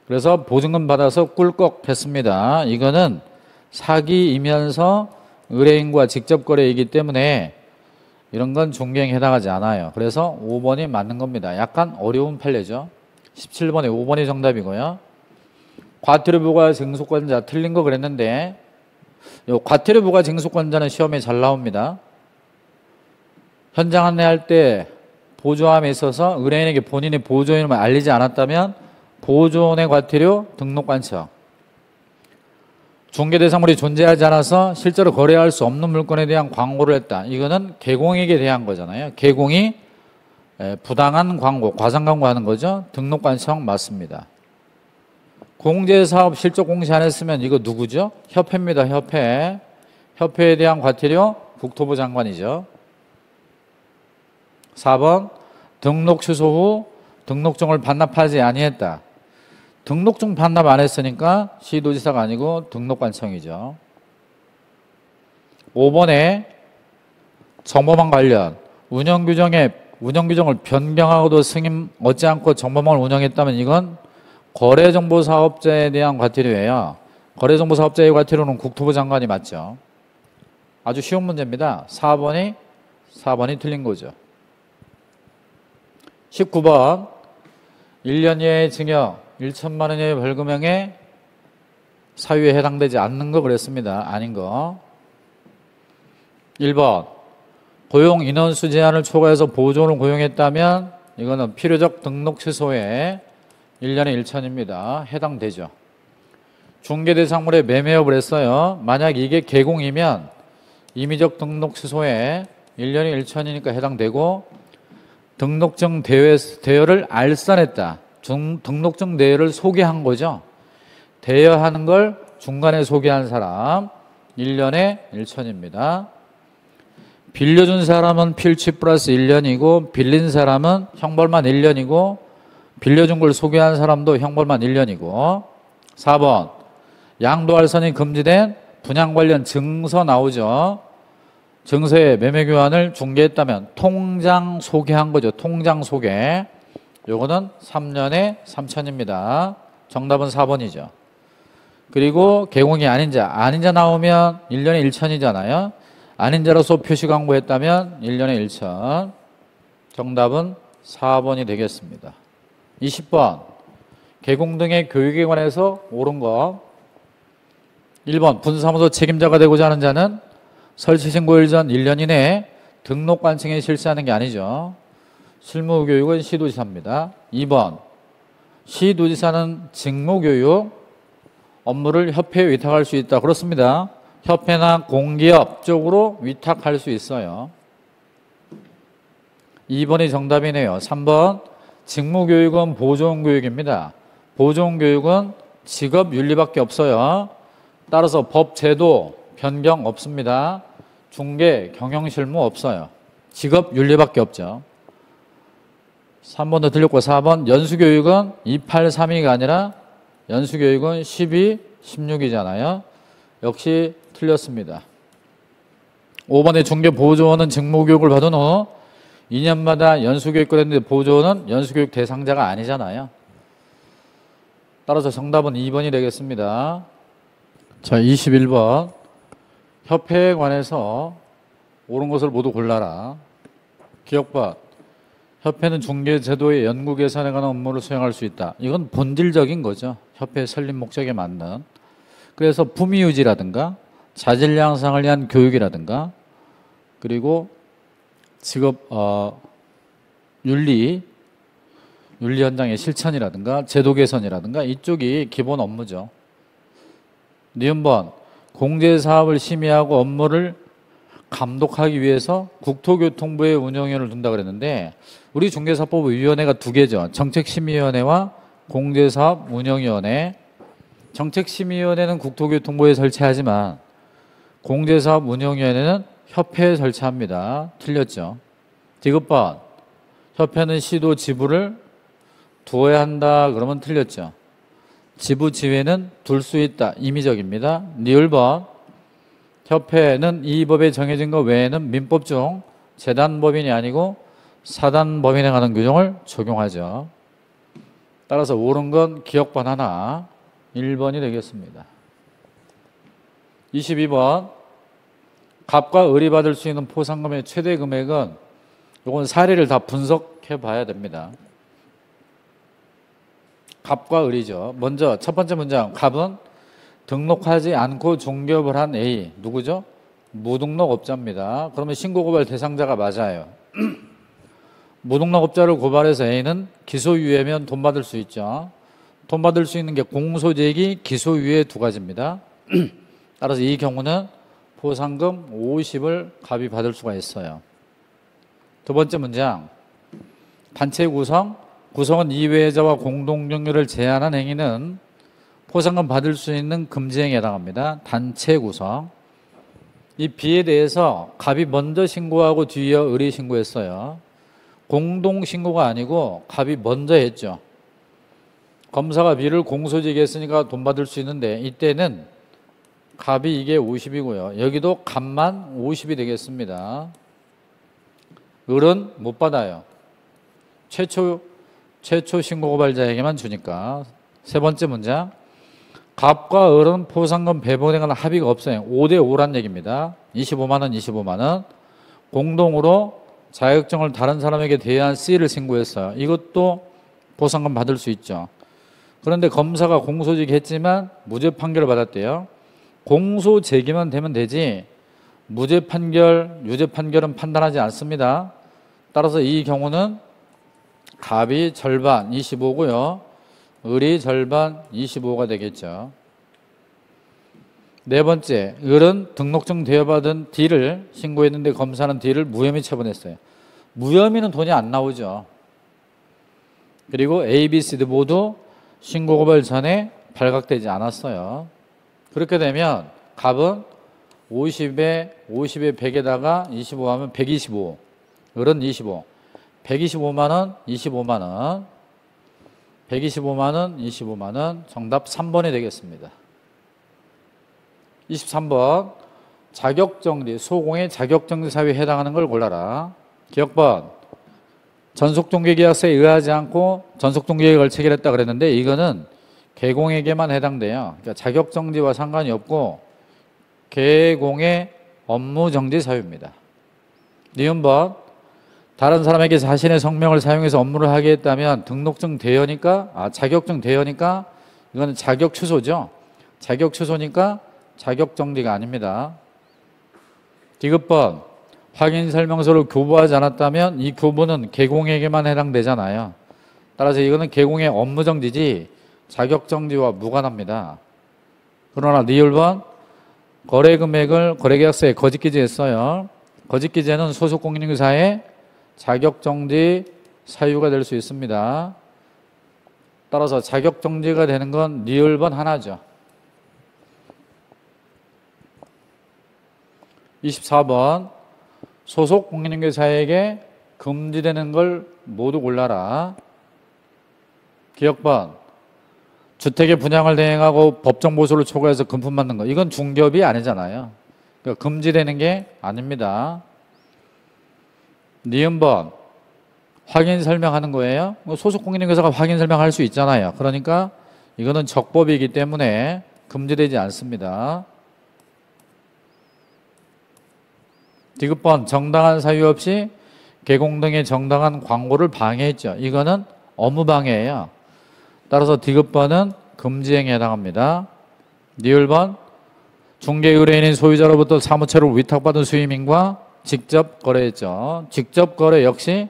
그래서 보증금 받아서 꿀꺽 했습니다. 이거는 사기이면서 의뢰인과 직접 거래이기 때문에 이런 건 중개행위에 해당하지 않아요. 그래서 5번이 맞는 겁니다. 약간 어려운 판례죠. 17번에 5번이 정답이고요. 과태료 부과 징수권자 틀린 거 그랬는데 요 과태료 부과 징수권자는 시험에 잘 나옵니다. 현장 안내할 때 보조함에 있어서 의뢰인에게 본인의 보조 이름을 알리지 않았다면 보조원의 과태료 등록관청, 중개 대상물이 존재하지 않아서 실제로 거래할 수 없는 물건에 대한 광고를 했다. 이거는 개공에게 대한 거잖아요. 개공이 부당한 광고, 과장 광고하는 거죠. 등록관청 맞습니다. 공제사업 실적 공시 안 했으면 이거 누구죠? 협회입니다. 협회. 협회에 대한 과태료 국토부 장관이죠. 4번 등록 취소 후 등록증을 반납하지 아니했다. 등록증 반납 안 했으니까 시도지사가 아니고 등록관청이죠. 5번에 정보망 관련 운영규정을 변경하고도 승인 얻지 않고 정보망을 운영했다면 이건 거래정보사업자에 대한 과태료예요. 거래정보사업자의 과태료는 국토부 장관이 맞죠. 아주 쉬운 문제입니다. 4번이 틀린 거죠. 19번 1년 이하의 징역 1천만 원 이하의 벌금형에 사유에 해당되지 않는 거 그랬습니다. 아닌 거. 1번 고용 인원수 제한을 초과해서 보조원을 고용했다면 이거는 필요적 등록 취소에 1년에 1천입니다. 해당되죠. 중개대상물에 매매업을 했어요. 만약 이게 개공이면 임의적 등록 취소에 1년에 1천이니까 해당되고 등록증 대여를 알선했다. 등록증 대여를 소개한 거죠. 대여하는 걸 중간에 소개한 사람 1년에 1천입니다. 빌려준 사람은 필치 플러스 1년이고 빌린 사람은 형벌만 1년이고 빌려준 걸 소개한 사람도 형벌만 1년이고 4번 양도할선이 금지된 분양 관련 증서 나오죠. 증서에 매매 교환을 중개했다면 통장 소개한 거죠. 통장 소개. 요거는 3년에 3천입니다. 정답은 4번이죠. 그리고 개공이 아닌 자 나오면 1년에 1천이잖아요. 아닌 자로서 표시 광고했다면 1년에 1천. 정답은 4번이 되겠습니다. 20번 개공 등의 교육에 관해서 옳은 거. 1번 분사무소 책임자가 되고자 하는 자는 설치 신고일 전 1년 이내에 등록관청에 실시하는 게 아니죠. 실무교육은 시도지사입니다. 2번 시도지사는 직무교육 업무를 협회에 위탁할 수 있다. 그렇습니다. 협회나 공기업 쪽으로 위탁할 수 있어요. 2번이 정답이네요. 3번 직무교육은 보조원교육입니다. 보조원교육은 직업윤리밖에 없어요. 따라서 법 제도 변경 없습니다. 중개 경영실무 없어요. 직업윤리밖에 없죠. 3번도 틀렸고 4번 연수교육은 283이가 아니라 연수교육은 12, 16이잖아요. 역시 틀렸습니다. 5번에 중개보조원은 직무교육을 받은 후 2년마다 연수교육을 했는데 보조원은 연수교육 대상자가 아니잖아요. 따라서 정답은 2번이 되겠습니다. 자, 21번 협회에 관해서 옳은 것을 모두 골라라. 기억봐. 협회는 중개제도의 연구 개선에 관한 업무를 수행할 수 있다. 이건 본질적인 거죠. 협회의 설립 목적에 맞는. 그래서 품위유지라든가 자질 향상을 위한 교육이라든가 그리고 직업 윤리 현장의 실천이라든가 제도 개선이라든가 이쪽이 기본 업무죠. 니은번 공제사업을 심의하고 업무를 감독하기 위해서 국토교통부의 운영위원회를 둔다 그랬는데 우리 중개사법위원회가 두 개죠. 정책심의위원회와 공제사업 운영위원회. 정책심의위원회는 국토교통부에 설치하지만 공제사업 운영위원회는 협회에 설치합니다. 틀렸죠. 디귿번 협회는 시도 지부를 두어야 한다 그러면 틀렸죠. 지부 지회는 둘 수 있다. 임의적입니다. 니을번 협회는 이 법에 정해진 것 외에는 민법 중 재단법인이 아니고 사단법인에 관한 규정을 적용하죠. 따라서 옳은 건 기억번 하나 1번이 되겠습니다. 22번 갑과 을이 받을 수 있는 포상금의 최대 금액은 이건 사례를 다 분석해 봐야 됩니다. 갑과 을이죠. 먼저 첫 번째 문장 갑은 등록하지 않고 중개업을 한 A 누구죠? 무등록업자입니다. 그러면 신고고발 대상자가 맞아요. 무등록업자를 고발해서 A는 기소유예면 돈 받을 수 있죠. 돈 받을 수 있는 게 공소제기, 기소유예 두 가지입니다. 따라서 이 경우는 포상금 50을 갑이 받을 수가 있어요. 두 번째 문장 단체 구성은 이외자와 공동경유를 제한한 행위는 포상금 받을 수 있는 금지행위에 해당합니다. 단체 구성. 이 B에 대해서 갑이 먼저 신고하고 뒤에 을이 신고했어요. 공동신고가 아니고 갑이 먼저 했죠. 검사가 B를 공소제기했으니까 돈 받을 수 있는데 이때는 갑이 이게 50이고요. 여기도 갑만 50이 되겠습니다. 을은 못 받아요. 최초 신고고발자에게만 주니까. 세 번째 문장 갑과 을은 포상금 배분에 관한 합의가 없어요. 5대5란 얘기입니다. 25만 원, 25만 원. 공동으로 자격증을 다른 사람에게 대여한 C를 신고했어요. 이것도 포상금 받을 수 있죠. 그런데 검사가 공소제기했지만 무죄 판결을 받았대요. 공소 제기만 되면 되지 무죄 판결, 유죄 판결은 판단하지 않습니다. 따라서 이 경우는 갑이 절반 25고요. 을이 절반 25가 되겠죠. 네 번째, 을은 등록증 대여받은 D를 신고했는데 검사는 D를 무혐의 처분했어요. 무혐의는 돈이 안 나오죠. 그리고 A, B, C, D 모두 신고고발 전에 발각되지 않았어요. 그렇게 되면 갑은 50에 100에다가 25 하면 125. 을은 25. 125만 원, 25만 원. 125만 원, 25만 원. 정답 3번이 되겠습니다. 23번. 자격정지, 소공의 자격정지 사유에 해당하는 걸 골라라. 기억번. 전속종교계약서에 의하지 않고 전속종교계약을 체결했다 그랬는데 이거는 개공에게만 해당돼요. 그러니까 자격정지와 상관이 없고 개공의 업무정지 사유입니다. 니은번 다른 사람에게 자신의 성명을 사용해서 업무를 하게 했다면 등록증 대여니까 자격증 대여니까 이거는 자격 취소죠. 자격 취소니까 자격정지가 아닙니다. 디귿번 확인 설명서를 교부하지 않았다면 이 교부는 개공에게만 해당되잖아요. 따라서 이거는 개공의 업무정지지 자격정지와 무관합니다. 그러나 니을번 거래금액을 거래계약서에 거짓기재했어요. 거짓기재는 소속공인중개사의 자격정지 사유가 될 수 있습니다. 따라서 자격정지가 되는 건 니을번 하나죠. 24번 소속공인중개사에게 금지되는 걸 모두 골라라. 기억번 주택의 분양을 대행하고 법정 보수를 초과해서 금품 받는 거 이건 중개업이 아니잖아요. 그러니까 금지되는 게 아닙니다. 니은번 확인 설명하는 거예요. 소속공인중개사가 확인 설명할 수 있잖아요. 그러니까 이거는 적법이기 때문에 금지되지 않습니다. 디귿번 정당한 사유 없이 개공 등의 정당한 광고를 방해했죠. 이거는 업무방해예요. 따라서 디귿번은 금지행위에 해당합니다. 니을번 중개 의뢰인인 소유자로부터 사무처를 위탁받은 수임인과 직접 거래했죠. 직접 거래 역시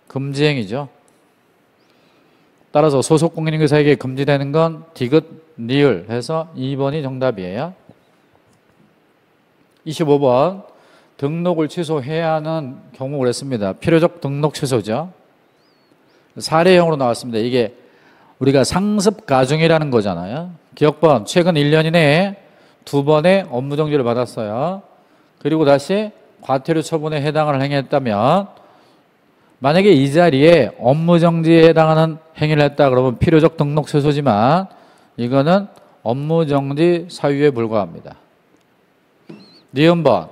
금지행위죠. 따라서 소속공인중개사에게 금지되는 건 디귿, 니을 해서 2번이 정답이에요. 25번 등록을 취소해야 하는 경우 그랬습니다. 필요적 등록 취소죠. 사례형으로 나왔습니다. 이게 우리가 상습 가중이라는 거잖아요. 기억번 최근 1년 이내에 2번의 업무정지를 받았어요. 그리고 다시 과태료 처분에 해당을 행했다면 만약에 이 자리에 업무정지에 해당하는 행위를 했다 그러면 필요적 등록 취소지만 이거는 업무정지 사유에 불과합니다. 니은번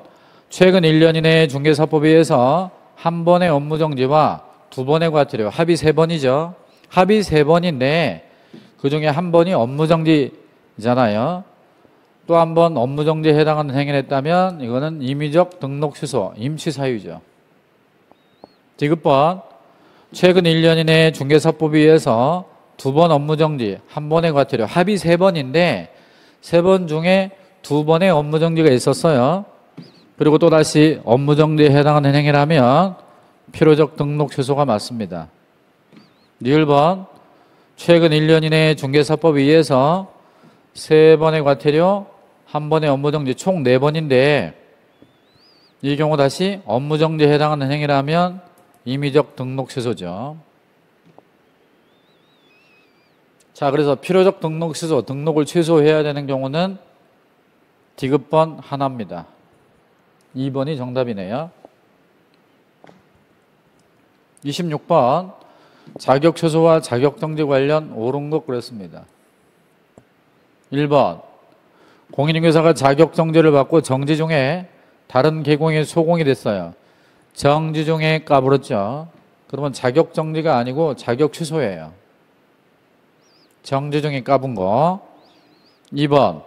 최근 1년 이내에 중개사법에 의해서 한 번의 업무정지와 두 번의 과태료 합의 3번이죠. 합의 3번인데 그중에 한 번이 업무정지잖아요. 또 한 번 업무정지에 해당하는 행위를 했다면 이거는 임의적 등록 취소, 임취사유죠. 디귿번 최근 1년 이내에 중개사법에 의해서 두 번 업무정지, 한 번의 과태료 합의 3번인데 3번 중에 2번의 업무정지가 있었어요. 그리고 또다시 업무정지에 해당하는 행위라면 필요적 등록 취소가 맞습니다. 니을번 최근 1년 이내에 중개사법에 의해서 3번의 과태료, 한 번의 업무정지 총 4번인데 이 경우 다시 업무정지에 해당하는 행위라면 임의적 등록 취소죠. 자, 그래서 필요적 등록 취소, 등록을 취소해야 되는 경우는 디귿번 하나입니다. 2번이 정답이네요. 26번 자격 취소와 자격 정지 관련 옳은 것 그랬습니다. 1번 공인중개사가 자격 정지를 받고 정지 중에 다른 계공이 소공이 됐어요. 정지 중에 까불었죠. 그러면 자격 정지가 아니고 자격 취소예요. 정지 중에 까분 거. 2번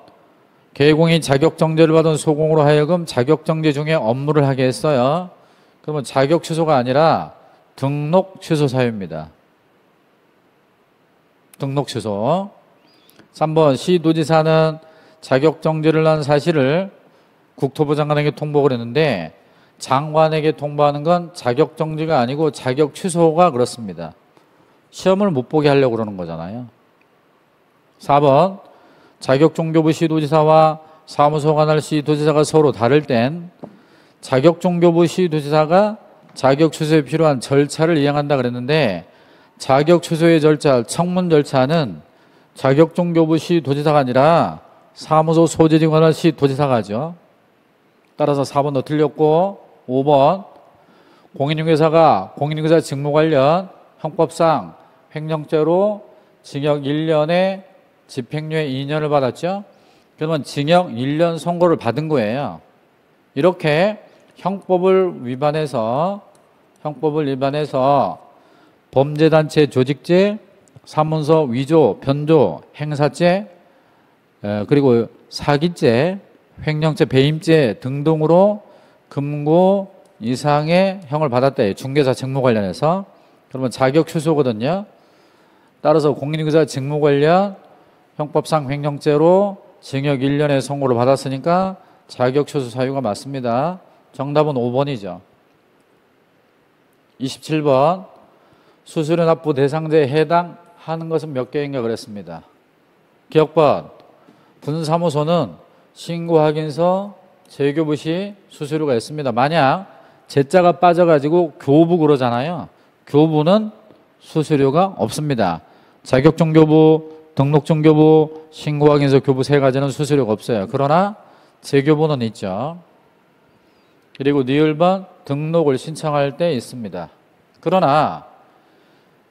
계공이 자격 정지를 받은 소공으로 하여금 자격 정지 중에 업무를 하게 했어요. 그러면 자격 취소가 아니라 등록 취소 사유입니다. 등록 취소. 3번 시도지사는 자격 정지를 한 사실을 국토부 장관에게 통보를 했는데 장관에게 통보하는 건 자격 정지가 아니고 자격 취소가 그렇습니다. 시험을 못 보게 하려고 그러는 거잖아요. 4번 자격종교부 시도지사와 사무소 관할 시도지사가 서로 다를 땐 자격종교부 시도지사가 자격 취소에 필요한 절차를 이행한다 그랬는데 자격 취소의 절차, 청문 절차는 자격종교부 시도지사가 아니라 사무소 소재지 관할 시도지사가 하죠. 따라서 4번도 틀렸고 5번 공인중개사가 공인중개사 직무 관련 형법상 횡령죄로 징역 1년에 집행유예 2년을 받았죠. 그러면 징역 1년 선고를 받은 거예요. 이렇게 형법을 위반해서 범죄단체 조직죄, 사문서 위조, 변조, 행사죄, 그리고 사기죄, 횡령죄, 배임죄 등등으로 금고 이상의 형을 받았다. 중개사 직무 관련해서. 그러면 자격 취소거든요. 따라서 공인중개사 직무 관련 형법상 횡령죄로 징역 1년의 선고를 받았으니까 자격 취소 사유가 맞습니다. 정답은 5번이죠. 27번 수수료 납부 대상자에 해당하는 것은 몇 개인가 그랬습니다. 기억번 분사무소는 신고 확인서 재교부 시 수수료가 있습니다. 만약 제자가 빠져가지고 교부 그러잖아요. 교부는 수수료가 없습니다. 자격증 교부, 등록증 교부, 신고 확인서 교부 3가지는 수수료가 없어요. 그러나 재교부는 있죠. 그리고 니을번 등록을 신청할 때 있습니다. 그러나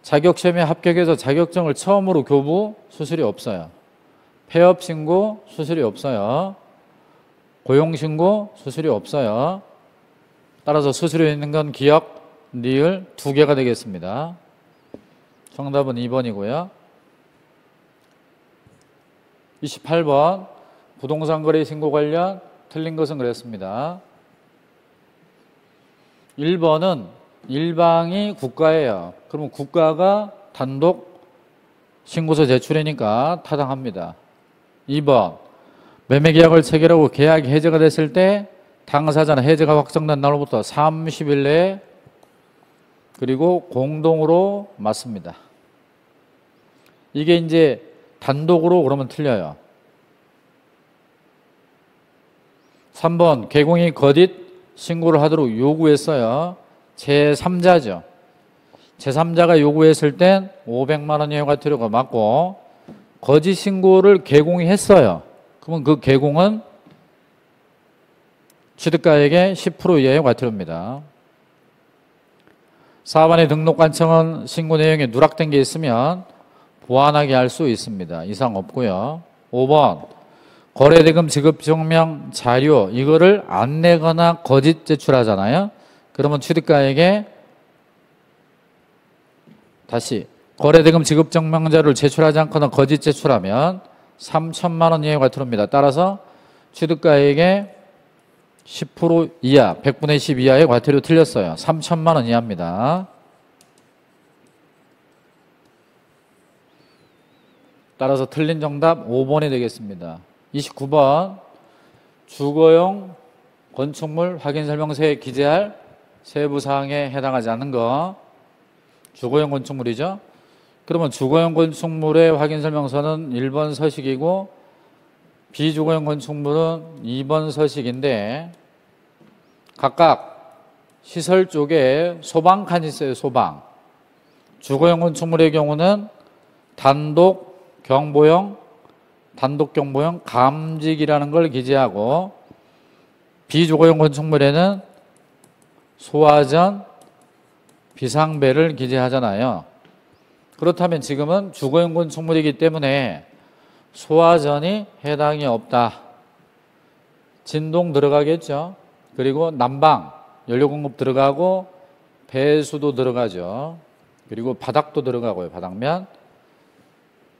자격시험에 합격해서 자격증을 처음으로 교부 수수료 없어요. 폐업신고 수수료 없어요. 고용신고 수수료 없어요. 따라서 수수료 있는 건 기억, 니을 2개가 되겠습니다. 정답은 2번이고요. 28번 부동산 거래 신고 관련 틀린 것은 그랬습니다. 1번은 일방이 국가예요. 그러면 국가가 단독 신고서 제출이니까 타당합니다. 2번 매매계약을 체결하고 계약이 해제가 됐을 때 당사자는 해제가 확정된 날로부터 30일 내에 그리고 공동으로 맞습니다. 이게 이제 단독으로 그러면 틀려요. 3번 개공이 거짓 신고를 하도록 요구했어요. 제3자죠. 제3자가 요구했을 땐 500만 원 이하의 과태료가 맞고 거짓 신고를 개공이 했어요. 그러면 그 개공은 취득가액의 10% 이하의 과태료입니다. 4번의 등록관청은 신고 내용에 누락된 게 있으면 보완하게 할 수 있습니다. 이상 없고요. 5번 거래대금 지급증명 자료 이거를 안 내거나 거짓 제출하잖아요. 그러면 취득가에게 다시 거래대금 지급증명 자료를 제출하지 않거나 거짓 제출하면 3천만 원 이하의 과태료가 들어옵니다. 따라서 취득가에게 10% 이하, 100분의 10 이하의 과태료 틀렸어요. 3천만 원 이하입니다. 따라서 틀린 정답 5번이 되겠습니다. 29번 주거용 건축물 확인설명서에 기재할 세부사항에 해당하지 않는 거 주거용 건축물이죠. 그러면 주거용 건축물의 확인설명서는 1번 서식이고 비주거용 건축물은 2번 서식인데 각각 시설 쪽에 소방칸이 있어요. 소방. 주거용 건축물의 경우는 단독 경보용 감직이라는 걸 기재하고 비주거용 건축물에는 소화전, 비상벨을 기재하잖아요. 그렇다면 지금은 주거용 건축물이기 때문에 소화전이 해당이 없다. 진동 들어가겠죠. 그리고 난방, 연료공급 들어가고 배수도 들어가죠. 그리고 바닥도 들어가고요. 바닥면.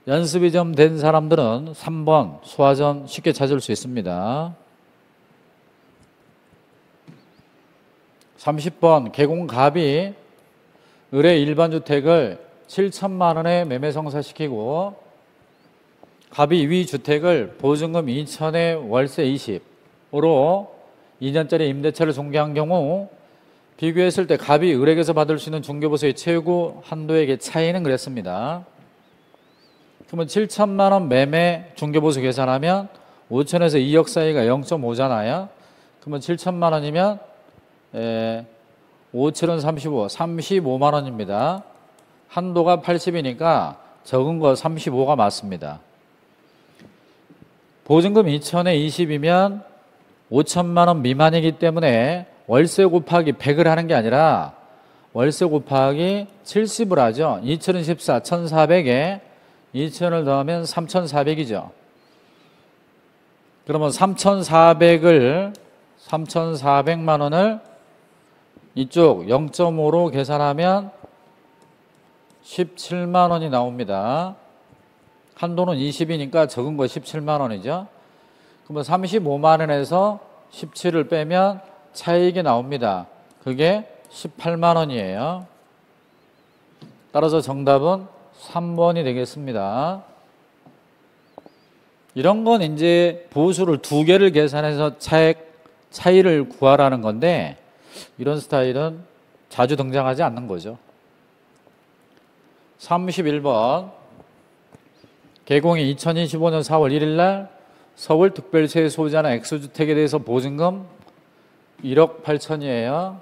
연습이 좀 된 사람들은 3번 소화전 쉽게 찾을 수 있습니다. 30번 개공갑이 의뢰 일반주택을 7천만 원에 매매성사시키고 갑이 위 주택을 보증금 2천에 월세 20으로 2년짜리 임대차를 중개한 경우 비교했을 때 갑이 을에게서 받을 수 있는 중개보수의 최고 한도액의 차이는 그랬습니다. 그러면 7천만 원 매매 중개보수 계산하면 5천에서 2억 사이가 0.5잖아요. 그러면 7천만 원이면 5천원 35만 원입니다. 한도가 80이니까 적은 거 35가 맞습니다. 보증금 2천에 20이면 5천만 원 미만이기 때문에 월세 곱하기 100을 하는 게 아니라 월세 곱하기 70을 하죠. 2천은 14, 1,400에 2천을 더하면 3,400이죠. 그러면 3,400만 원을 이쪽 0.5로 계산하면 17만 원이 나옵니다. 한도는 20이니까 적은 거 17만 원이죠. 그러면 35만 원에서 17을 빼면 차익이 나옵니다. 그게 18만 원이에요. 따라서 정답은 3번이 되겠습니다. 이런 건 이제 보수를 2개를 계산해서 차이를 구하라는 건데 이런 스타일은 자주 등장하지 않는 거죠. 31번 개공이 2025년 4월 1일 날 서울특별시에 소지하는 X주택에 대해서 보증금 1억 8천이에요.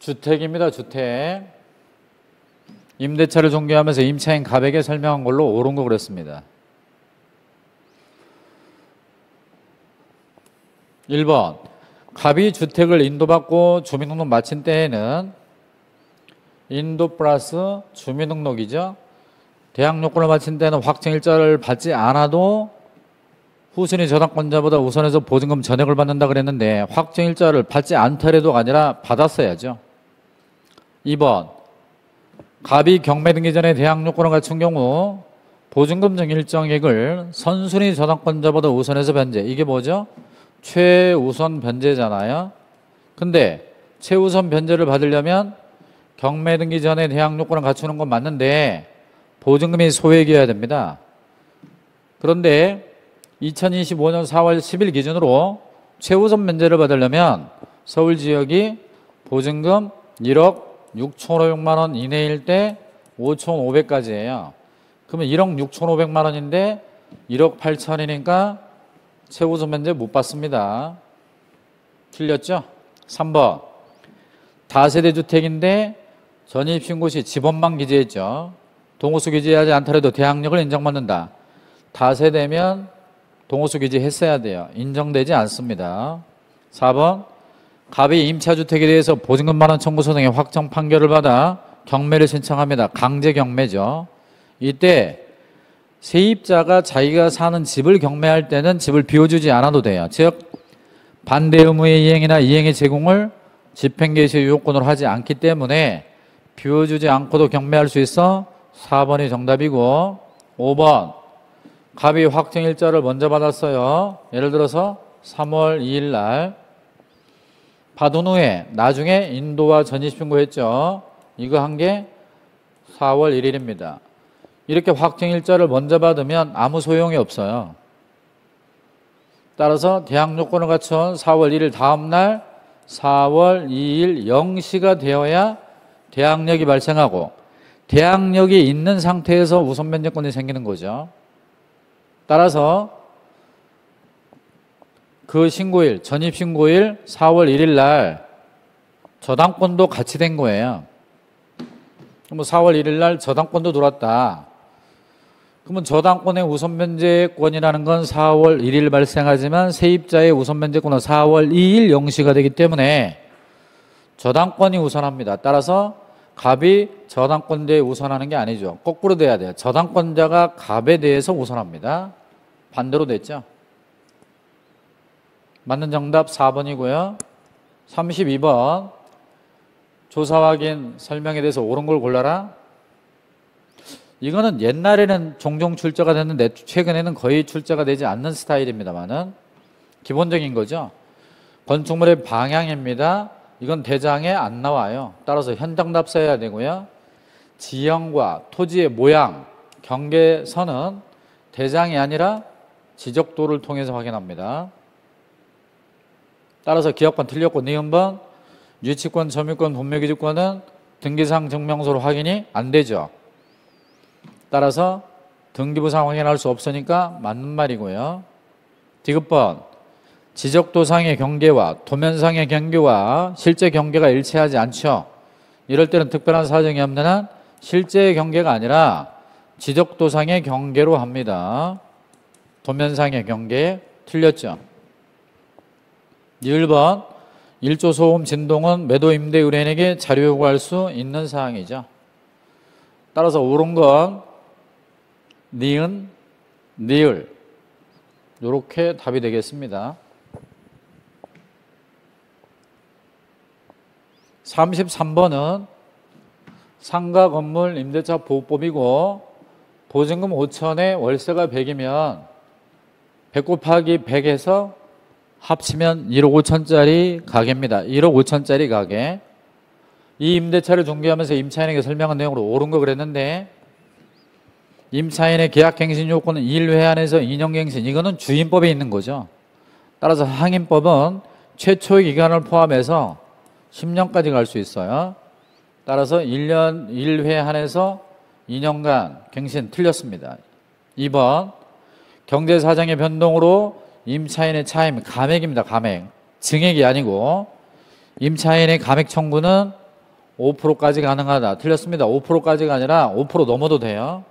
주택입니다. 주택. 임대차를 중개하면서 임차인 갑에게 설명한 걸로 옳은 거 그랬습니다. 1번 갑이 주택을 인도받고 주민등록 마친 때에는 인도 플러스 주민등록이죠. 대항 요건을 마친 때는 확정일자를 받지 않아도 후순위 저당권자보다 우선해서 보증금 전액을 받는다 그랬는데 확정일자를 받지 않더라도가 아니라 받았어야죠. 2번 갑이 경매 등기 전에 대항 요건을 갖춘 경우 보증금 등 일정액을 선순위 저당권자보다 우선해서 변제. 이게 뭐죠? 최우선 변제잖아요. 근데 최우선 변제를 받으려면 경매 등기 전에 대항 요건을 갖추는 건 맞는데 보증금이 소액이어야 됩니다. 그런데 2025년 4월 10일 기준으로 최우선 변제를 받으려면 서울 지역이 보증금 1억 6,500만 원 이내일 때 5,500까지예요. 그러면 1억 6,500만 원인데 1억 8천이니까 최우선 변제 못 받습니다. 틀렸죠? 3번 다세대 주택인데 전입신고 시 집원만 기재했죠. 동호수 기재하지 않더라도 대항력을 인정받는다. 다세대면 동호수 기재했어야 돼요. 인정되지 않습니다. 4번 갑이 임차주택에 대해서 보증금 반환 청구소 등의 확정 판결을 받아 경매를 신청합니다. 강제 경매죠. 이때 세입자가 자기가 사는 집을 경매할 때는 집을 비워주지 않아도 돼요. 즉 반대 의무의 이행이나 이행의 제공을 집행개시 요건으로 하지 않기 때문에 비워주지 않고도 경매할 수 있어 4번이 정답이고, 5번 갑이 확정일자를 먼저 받았어요. 예를 들어서 3월 2일 날 받은 후에 나중에 인도와 전입신고했죠. 이거 한 게 4월 1일입니다. 이렇게 확정일자를 먼저 받으면 아무 소용이 없어요. 따라서 대항 요건을 갖춘 4월 1일 다음 날 4월 2일 0시가 되어야 대항력이 발생하고, 대항력이 있는 상태에서 우선 면제권이 생기는 거죠. 따라서 그 신고일, 전입신고일 4월 1일 날 저당권도 같이 된 거예요. 그럼 4월 1일 날 저당권도 들어왔다. 그러면 저당권의 우선 면제권이라는 건 4월 1일 발생하지만 세입자의 우선 면제권은 4월 2일 0시가 되기 때문에 저당권이 우선합니다. 따라서 갑이 저당권자에 우선하는 게 아니죠. 거꾸로 돼야 돼요. 저당권자가 갑에 대해서 우선합니다. 반대로 됐죠. 맞는 정답 4번이고요. 32번 조사 확인 설명에 대해서 옳은 걸 골라라. 이거는 옛날에는 종종 출제가 됐는데 최근에는 거의 출제가 되지 않는 스타일입니다만은 기본적인 거죠. 건축물의 방향입니다. 이건 대장에 안 나와요. 따라서 현정답 써야 되고요. 지형과 토지의 모양, 경계선은 대장이 아니라 지적도를 통해서 확인합니다. 따라서 기업권 틀렸고, 니은번 유치권, 점유권, 분묘기지권은 등기상 증명서로 확인이 안 되죠. 따라서 등기부상 확인할 수 없으니까 맞는 말이고요. 디귿번 지적도상의 경계와 도면상의 경계와 실제 경계가 일치하지 않죠. 이럴 때는 특별한 사정이 없는 한 실제 경계가 아니라 지적도상의 경계로 합니다. 도면상의 경계 틀렸죠. 1번 1조 소음 진동은 매도 임대 의뢰인에게 자료 요구할 수 있는 사항이죠. 따라서 옳은 건 니은, 니을 이렇게 답이 되겠습니다. 33번은 상가 건물 임대차 보호법이고, 보증금 5천에 월세가 100이면 100 곱하기 100에서 합치면 1억 5천짜리 가게입니다. 1억 5천짜리 가게. 이 임대차를 중개하면서 임차인에게 설명한 내용으로 옳은 거 그랬는데, 임차인의 계약갱신 요건은 1회 안에서 2년갱신, 이거는 주임법에 있는 거죠. 따라서 항임법은 최초의 기간을 포함해서 10년까지 갈 수 있어요. 따라서 1년 1회 한해서 2년간 갱신 틀렸습니다. 2번 경제사정의 변동으로 임차인의 차임, 감액입니다. 감액. 증액이 아니고 임차인의 감액 청구는 5%까지 가능하다. 틀렸습니다. 5%까지가 아니라 5% 넘어도 돼요.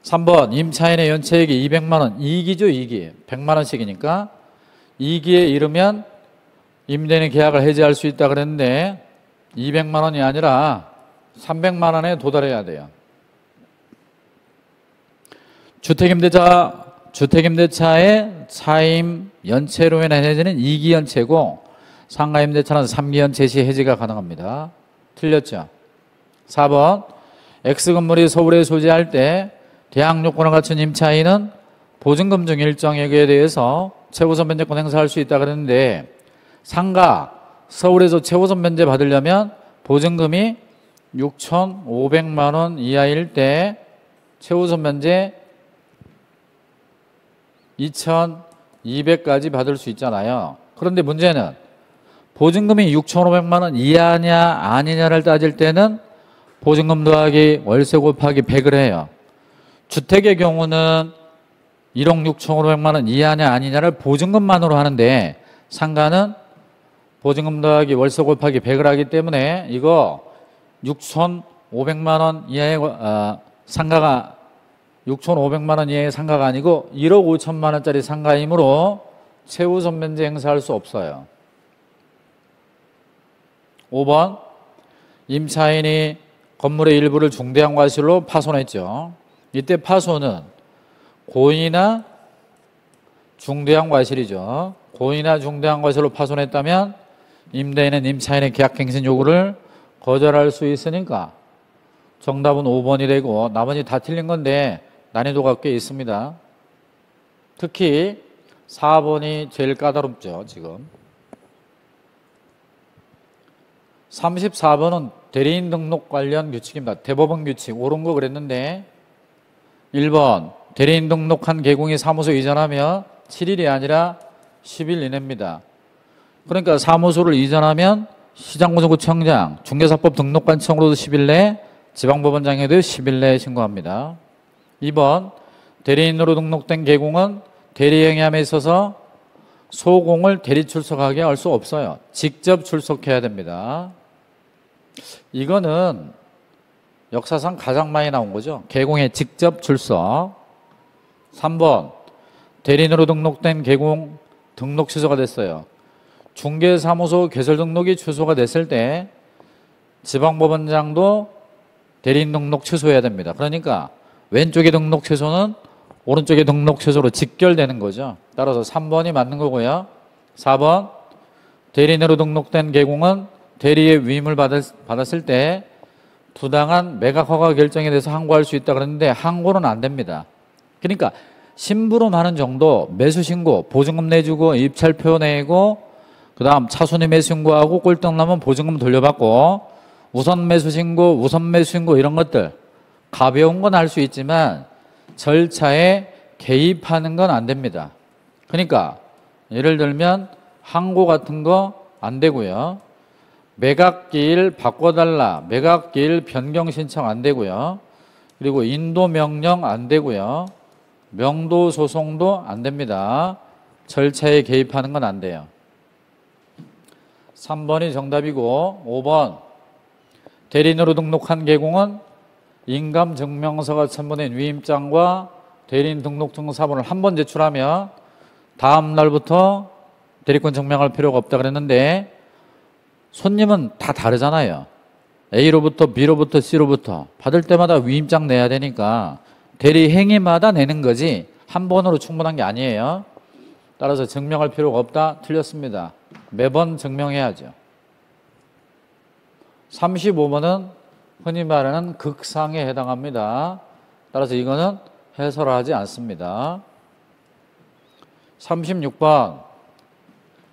3번 임차인의 연체액이 200만 원, 2기죠. 2기. 100만 원씩이니까 2기에 이르면 임대인의 계약을 해지할 수 있다 그랬는데 200만 원이 아니라 300만 원에 도달해야 돼요. 주택임대차의 차임 연체로 인한 해지는 2기 연체고, 상가임대차는 3기 연체 시 해지가 가능합니다. 틀렸죠. 4번 X건물이 서울에 소재할 때 대항 요건을 갖춘 임차인은 보증금 중 일정액에 대해서 최우선 면제권 행사할 수 있다 그랬는데, 상가 서울에서 최우선 면제 받으려면 보증금이 6,500만 원 이하일 때 최우선 면제 2,200까지 받을 수 있잖아요. 그런데 문제는 보증금이 6,500만 원 이하냐 아니냐를 따질 때는 보증금 더하기 월세 곱하기 100을 해요. 주택의 경우는 1억 6,500만 원 이하냐 아니냐를 보증금만으로 하는데, 상가는 보증금 더하기 월세 곱하기 100을 하기 때문에 이거 6,500만 원 이하의 상가가 6,500만 원 이하의 상가가 아니고 1억 5천만 원짜리 상가이므로 최우선 면제 행사할 수 없어요. 5번 임차인이 건물의 일부를 중대한 과실로 파손했죠. 이때 파손은 고의나 중대한 과실이죠. 고의나 중대한 과실로 파손했다면 임대인은 임차인의 계약갱신 요구를 거절할 수 있으니까 정답은 5번이 되고 나머지 다 틀린 건데 난이도가 꽤 있습니다. 특히 4번이 제일 까다롭죠. 지금 34번은 대리인 등록 관련 규칙입니다. 대법원 규칙 옳은 거 그랬는데 1번 대리인 등록한 개공이 사무소 이전하며 7일이 아니라 10일 이내입니다. 그러니까 사무소를 이전하면 시장군수구청장, 중개사법 등록관청으로도 10일 내, 지방법원장에도 10일 내에 신고합니다. 2번 대리인으로 등록된 개공은 대리행위함에 있어서 소공을 대리 출석하게 할 수 없어요. 직접 출석해야 됩니다. 이거는 역사상 가장 많이 나온 거죠. 개공의 직접 출석. 3번 대리인으로 등록된 개공 등록 취소가 됐어요. 중개사무소 개설 등록이 취소가 됐을 때 지방법원장도 대리인 등록 취소해야 됩니다. 그러니까 왼쪽의 등록 취소는 오른쪽의 등록 취소로 직결되는 거죠. 따라서 3번이 맞는 거고요. 4번 대리인으로 등록된 개공은 대리의 위임을 받았을 때 부당한 매각 허가 결정에 대해서 항고할 수 있다 그랬는데 항고는 안 됩니다. 그러니까 심부름 하는 정도, 매수 신고, 보증금 내주고 입찰표 내고 그 다음 차순위 매수 신고하고 꼴등 나면 보증금 돌려받고 우선 매수 신고, 우선 매수 신고 이런 것들 가벼운 건 할 수 있지만 절차에 개입하는 건 안 됩니다. 그러니까 예를 들면 항고 같은 거 안 되고요. 매각기일 바꿔달라, 매각기일 변경 신청 안 되고요. 그리고 인도 명령 안 되고요. 명도 소송도 안 됩니다. 절차에 개입하는 건 안 돼요. 3번이 정답이고 5번 대리인으로 등록한 개공은 인감증명서가 첨부된 위임장과 대리인 등록증 사본을 한 번 제출하면 다음 날부터 대리권 증명할 필요가 없다 그랬는데 손님은 다 다르잖아요. A로부터 B로부터 C로부터 받을 때마다 위임장 내야 되니까 대리 행위마다 내는 거지 한 번으로 충분한 게 아니에요. 따라서 증명할 필요가 없다. 틀렸습니다. 매번 증명해야죠. 35번은 흔히 말하는 극상에 해당합니다. 따라서 이거는 해설하지 않습니다. 36번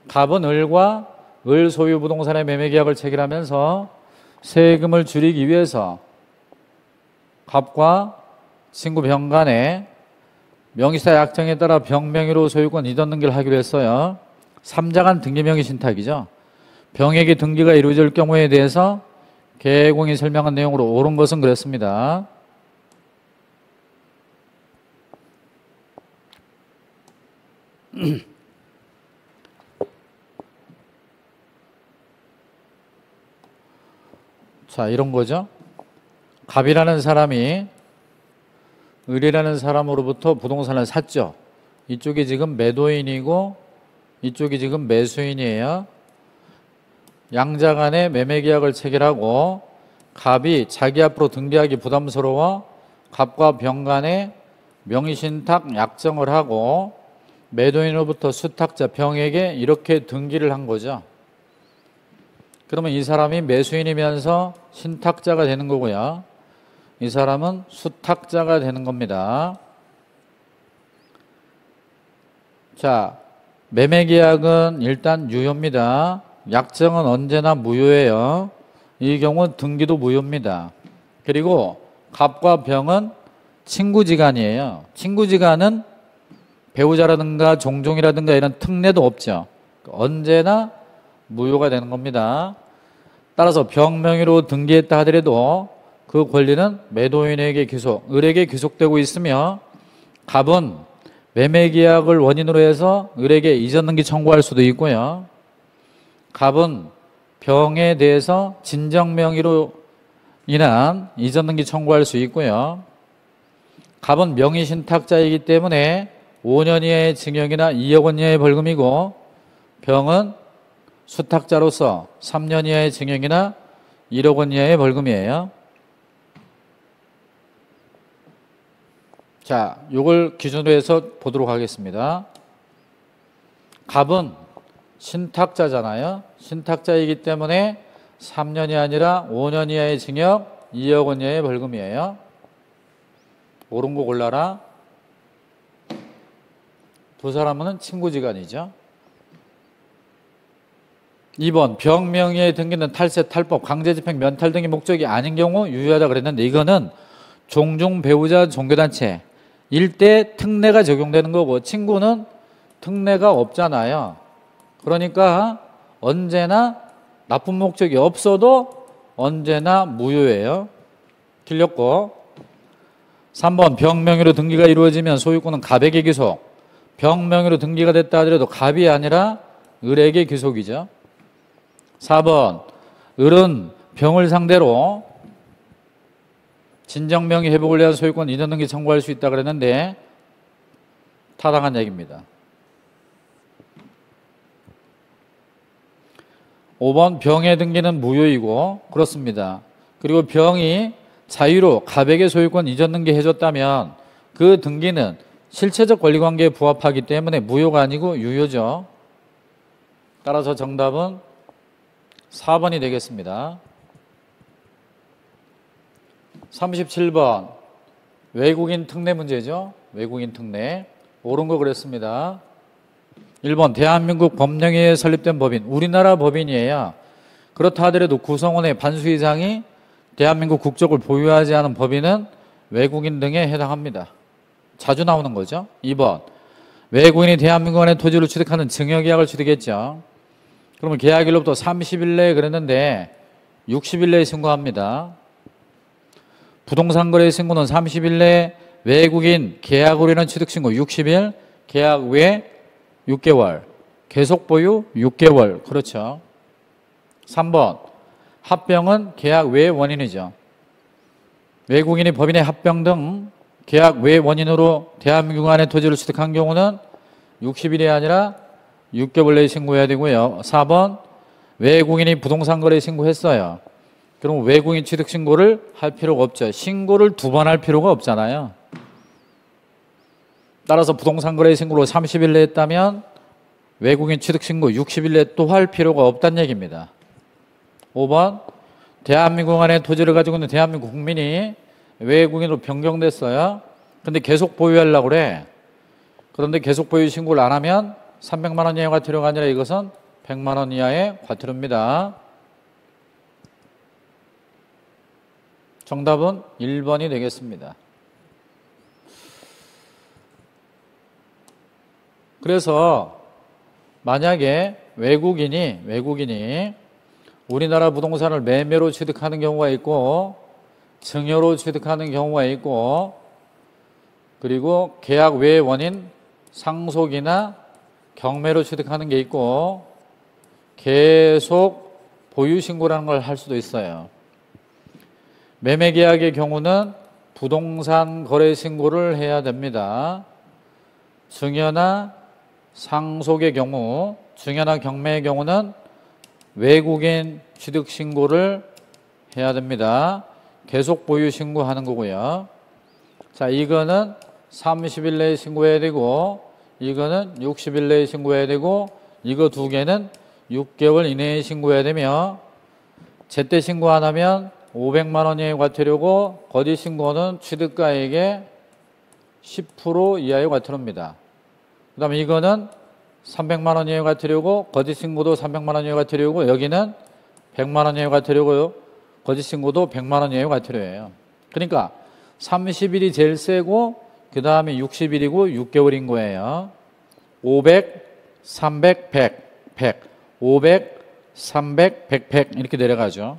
갑은 을과 을 소유 부동산의 매매 계약을 체결하면서 세금을 줄이기 위해서 갑과 친구 병 간에 명의사 약정에 따라 병 명의로 소유권 이전 등기를 하기로 했어요. 3자간 등기 명의 신탁이죠. 병에게 등기가 이루어질 경우에 대해서 개공이 설명한 내용으로 옳은 것은 그랬습니다. 자, 이런 거죠. 갑이라는 사람이 을이라는 사람으로부터 부동산을 샀죠. 이쪽이 지금 매도인이고 이쪽이 지금 매수인이에요. 양자 간에 매매 계약을 체결하고 갑이 자기 앞으로 등기하기 부담스러워 갑과 병 간에 명의신탁 약정을 하고 매도인으로부터 수탁자 병에게 이렇게 등기를 한 거죠. 그러면 이 사람이 매수인이면서 신탁자가 되는 거고요. 이 사람은 수탁자가 되는 겁니다. 자, 매매계약은 일단 유효입니다. 약정은 언제나 무효예요. 이 경우 등기도 무효입니다. 그리고 갑과 병은 친구지간이에요. 친구지간은 배우자라든가 종종이라든가 이런 특례도 없죠. 언제나 무효가 되는 겁니다. 따라서 병 명의로 등기했다 하더라도 그 권리는 매도인에게 귀속, 을에게 귀속되고 있으며 갑은 매매계약을 원인으로 해서 을에게 이전 등기 청구할 수도 있고요. 갑은 병에 대해서 진정 명의로 인한 이전 등기 청구할 수 있고요. 갑은 명의 신탁자이기 때문에 5년 이하의 징역이나 2억 원 이하의 벌금이고 병은 수탁자로서 3년 이하의 징역이나 1억 원 이하의 벌금이에요. 자, 요걸 기준으로 해서 보도록 하겠습니다. 갑은 신탁자잖아요. 신탁자이기 때문에 3년이 아니라 5년 이하의 징역, 2억 원 이하의 벌금이에요. 옳은 거 골라라. 두 사람은 친구지간이죠. 2번 병명의에 등기는 탈세, 탈법, 강제집행, 면탈 등의 목적이 아닌 경우 유효하다 그랬는데 이거는 종종 배우자 종교단체 일대 특례가 적용되는 거고 친구는 특례가 없잖아요. 그러니까 언제나 나쁜 목적이 없어도 언제나 무효예요. 틀렸고 3번 병명의로 등기가 이루어지면 소유권은 갑에게 귀속. 병명의로 등기가 됐다 하더라도 갑이 아니라 을에게 귀속이죠. 4번 을은 병을 상대로 진정명의 회복을 위한 소유권 이전 등기 청구할 수 있다 그랬는데 타당한 얘기입니다. 5번 병의 등기는 무효이고 그렇습니다. 그리고 병이 자유로 갑에게 소유권 이전 등기 해줬다면 그 등기는 실체적 권리관계에 부합하기 때문에 무효가 아니고 유효죠. 따라서 정답은 4번이 되겠습니다. 37번 외국인 특례 문제죠. 외국인 특례 옳은 거 그랬습니다. 1번 대한민국 법령에 설립된 법인 우리나라 법인이에요. 그렇다 하더라도 구성원의 반수 이상이 대한민국 국적을 보유하지 않은 법인은 외국인 등에 해당합니다. 자주 나오는 거죠. 2번 외국인이 대한민국 안에 토지를 취득하는 증여계약을 취득했죠. 그러면 계약일로부터 30일 내에 그랬는데 60일 내에 신고합니다. 부동산 거래 신고는 30일 내에 외국인 계약으로 인한 취득 신고 60일, 계약 외 6개월, 계속 보유 6개월. 그렇죠. 3번 합병은 계약 외 원인이죠. 외국인이 법인의 합병 등 계약 외 원인으로 대한민국 안에 토지를 취득한 경우는 60일이 아니라 6개월 내에 신고해야 되고요. 4번 외국인이 부동산 거래 신고했어요. 그럼 외국인 취득 신고를 할 필요가 없죠. 신고를 2번 할 필요가 없잖아요. 따라서 부동산 거래 신고로 30일 내에 했다면 외국인 취득 신고 60일 내에 또 할 필요가 없다는 얘기입니다. 5번 대한민국 안에 토지를 가지고 있는 대한민국 국민이 외국인으로 변경됐어요. 근데 계속 보유하려고 그래. 그런데 계속 보유 신고를 안 하면 300만 원 이하의 과태료가 아니라 이것은 100만 원 이하의 과태료입니다. 정답은 1번이 되겠습니다. 그래서 만약에 외국인이 우리나라 부동산을 매매로 취득하는 경우가 있고 증여로 취득하는 경우가 있고 그리고 계약 외의 원인 상속이나 경매로 취득하는 게 있고 계속 보유 신고라는 걸 할 수도 있어요. 매매 계약의 경우는 부동산 거래 신고를 해야 됩니다. 증여나 상속의 경우, 증여나 경매의 경우는 외국인 취득 신고를 해야 됩니다. 계속 보유 신고하는 거고요. 자, 이거는 30일 내에 신고해야 되고 이거는 60일 내에 신고해야 되고 이거 두 개는 6개월 이내에 신고해야 되며 제때 신고 안 하면 500만 원 이하의 과태료고 거짓 신고는 취득가액의 10% 이하의 과태료입니다. 그 다음에 이거는 300만 원 이하의 과태료고 거짓 신고도 300만 원 이하의 과태료고 여기는 100만 원 이하의 과태료고요. 거짓 신고도 100만 원 이하의 과태료예요. 그러니까 30일이 제일 세고 그 다음에 60일이고 6개월인 거예요. 500, 300, 100, 100, 500, 300, 100, 100 이렇게 내려가죠.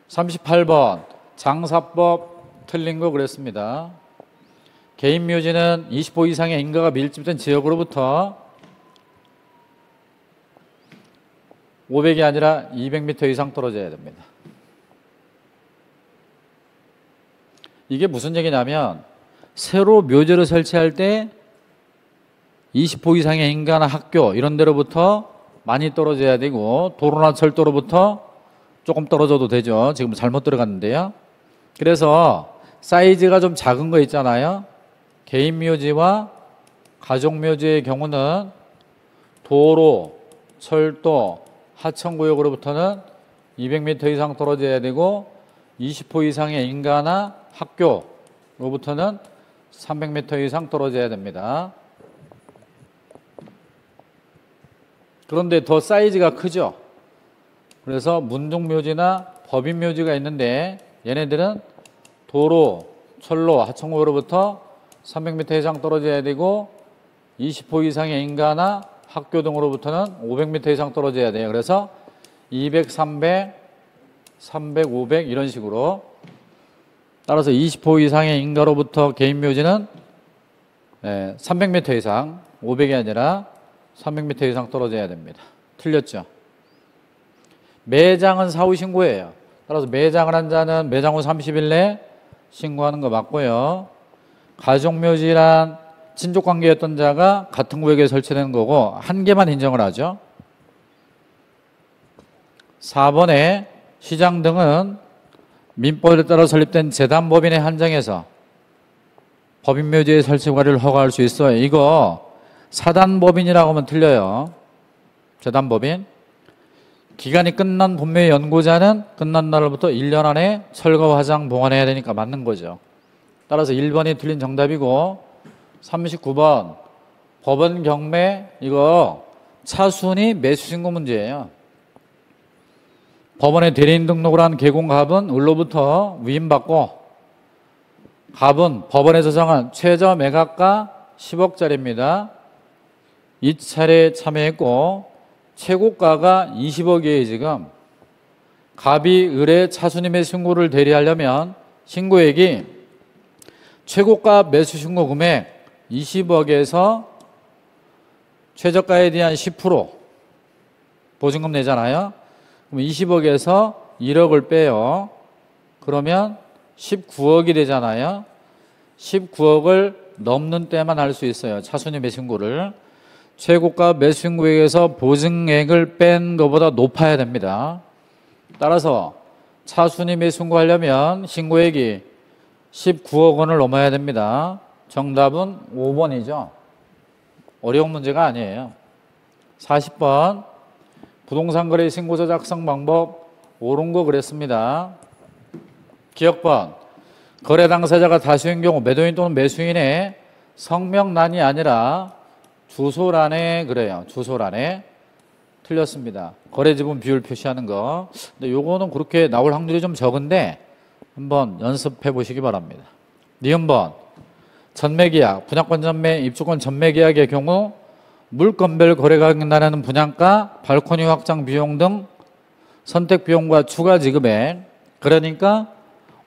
38번 장사법 틀린 거 그랬습니다. 개인 묘지는 20호 이상의 인가가 밀집된 지역으로부터 500이 아니라 200m 이상 떨어져야 됩니다. 이게 무슨 얘기냐면 새로 묘지를 설치할 때 20호 이상의 인가나 학교 이런 데로부터 많이 떨어져야 되고 도로나 철도로부터 조금 떨어져도 되죠. 지금 잘못 들어갔는데요. 그래서 사이즈가 좀 작은 거 있잖아요. 개인 묘지와 가족 묘지의 경우는 도로, 철도, 하천구역으로부터는 200m 이상 떨어져야 되고 20호 이상의 인가나 학교로부터는 300m 이상 떨어져야 됩니다. 그런데 더 사이즈가 크죠. 그래서 문중묘지나 법인묘지가 있는데 얘네들은 도로, 철로, 하천구역으로부터 300m 이상 떨어져야 되고 20호 이상의 인가나 학교 등으로부터는 500m 이상 떨어져야 돼요. 그래서 200, 300, 300, 500 이런 식으로 따라서 20호 이상의 인가로부터 개인 묘지는 300m 이상, 500이 아니라 300m 이상 떨어져야 됩니다. 틀렸죠? 매장은 사후 신고예요. 따라서 매장을 한 자는 매장 후 30일 내에 신고하는 거 맞고요. 가족묘지란 친족관계였던 자가 같은 구역에 설치되는 거고 한 개만 인정을 하죠. 4번에 시장 등은 민법에 따라 설립된 재단법인에 한정해서 법인묘지의 설치 관리를 허가할 수 있어요. 이거 사단법인이라고 하면 틀려요. 재단법인. 기간이 끝난 본묘의 연구자는 끝난 날부터 1년 안에 철거, 화장, 봉헌해야 되니까 맞는 거죠. 따라서 1번이 틀린 정답이고 39번 법원 경매 이거 차순위 매수신고 문제예요. 법원에 대리인 등록을 한 개공갑은 을로부터 위임받고 갑은 법원에서 정한 최저 매각가 10억짜리입니다. 이 차례 참여했고 최고가가 20억이에요. 지금 갑이 을의 차순위 매수 신고를 대리하려면 신고액이 최고가 매수 신고 금액 20억에서 최저가에 대한 10% 보증금 내잖아요. 그럼 20억에서 1억을 빼요. 그러면 19억이 되잖아요. 19억을 넘는 때만 할 수 있어요. 차순위 매수 신고를. 최고가 매수 신고액에서 보증액을 뺀 것보다 높아야 됩니다. 따라서 차순위 매수 신고하려면 신고액이 19억 원을 넘어야 됩니다. 정답은 5번이죠. 어려운 문제가 아니에요. 40번 부동산 거래 신고서 작성 방법 옳은 거 그랬습니다. 기억번 거래 당사자가 다수인 경우 매도인 또는 매수인의 성명란이 아니라 주소란에 그래요. 주소란에 틀렸습니다. 거래 지분 비율 표시하는 거. 근데 요거는 그렇게 나올 확률이 좀 적은데 한번 연습해 보시기 바랍니다. 니은번 전매계약, 분양권 전매, 입주권 전매계약의 경우 물건별 거래가격 나라는 분양가, 발코니 확장 비용 등 선택 비용과 추가 지급액, 그러니까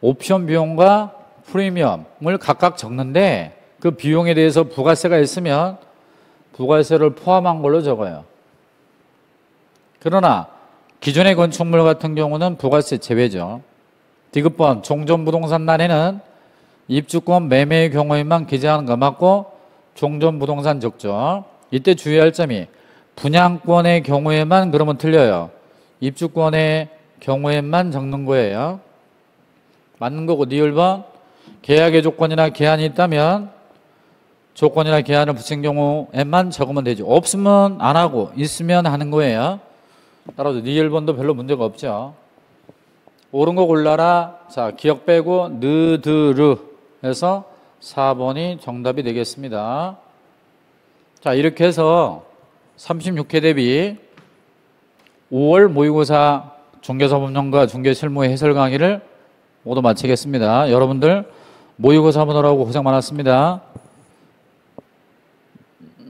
옵션 비용과 프리미엄을 각각 적는데 그 비용에 대해서 부가세가 있으면 부가세를 포함한 걸로 적어요. 그러나 기존의 건축물 같은 경우는 부가세 제외죠. 디귿번 종전부동산란에는 입주권 매매의 경우에만 기재하는 거 맞고 종전부동산 적죠. 이때 주의할 점이 분양권의 경우에만 그러면 틀려요. 입주권의 경우에만 적는 거예요. 맞는 거고 니을번 계약의 조건이나 계한이 있다면 조건이나 계한을 붙인 경우에만 적으면 되죠. 없으면 안 하고 있으면 하는 거예요. 따라서 니을번도 별로 문제가 없죠. 옳은 거 골라라. 자, 기억 빼고 느드르 해서 4번이 정답이 되겠습니다. 자, 이렇게 해서 36회 대비 5월 모의고사 중개사법령과 중개실무 해설 강의를 모두 마치겠습니다. 여러분들 모의고사 보느라고 고생 많았습니다.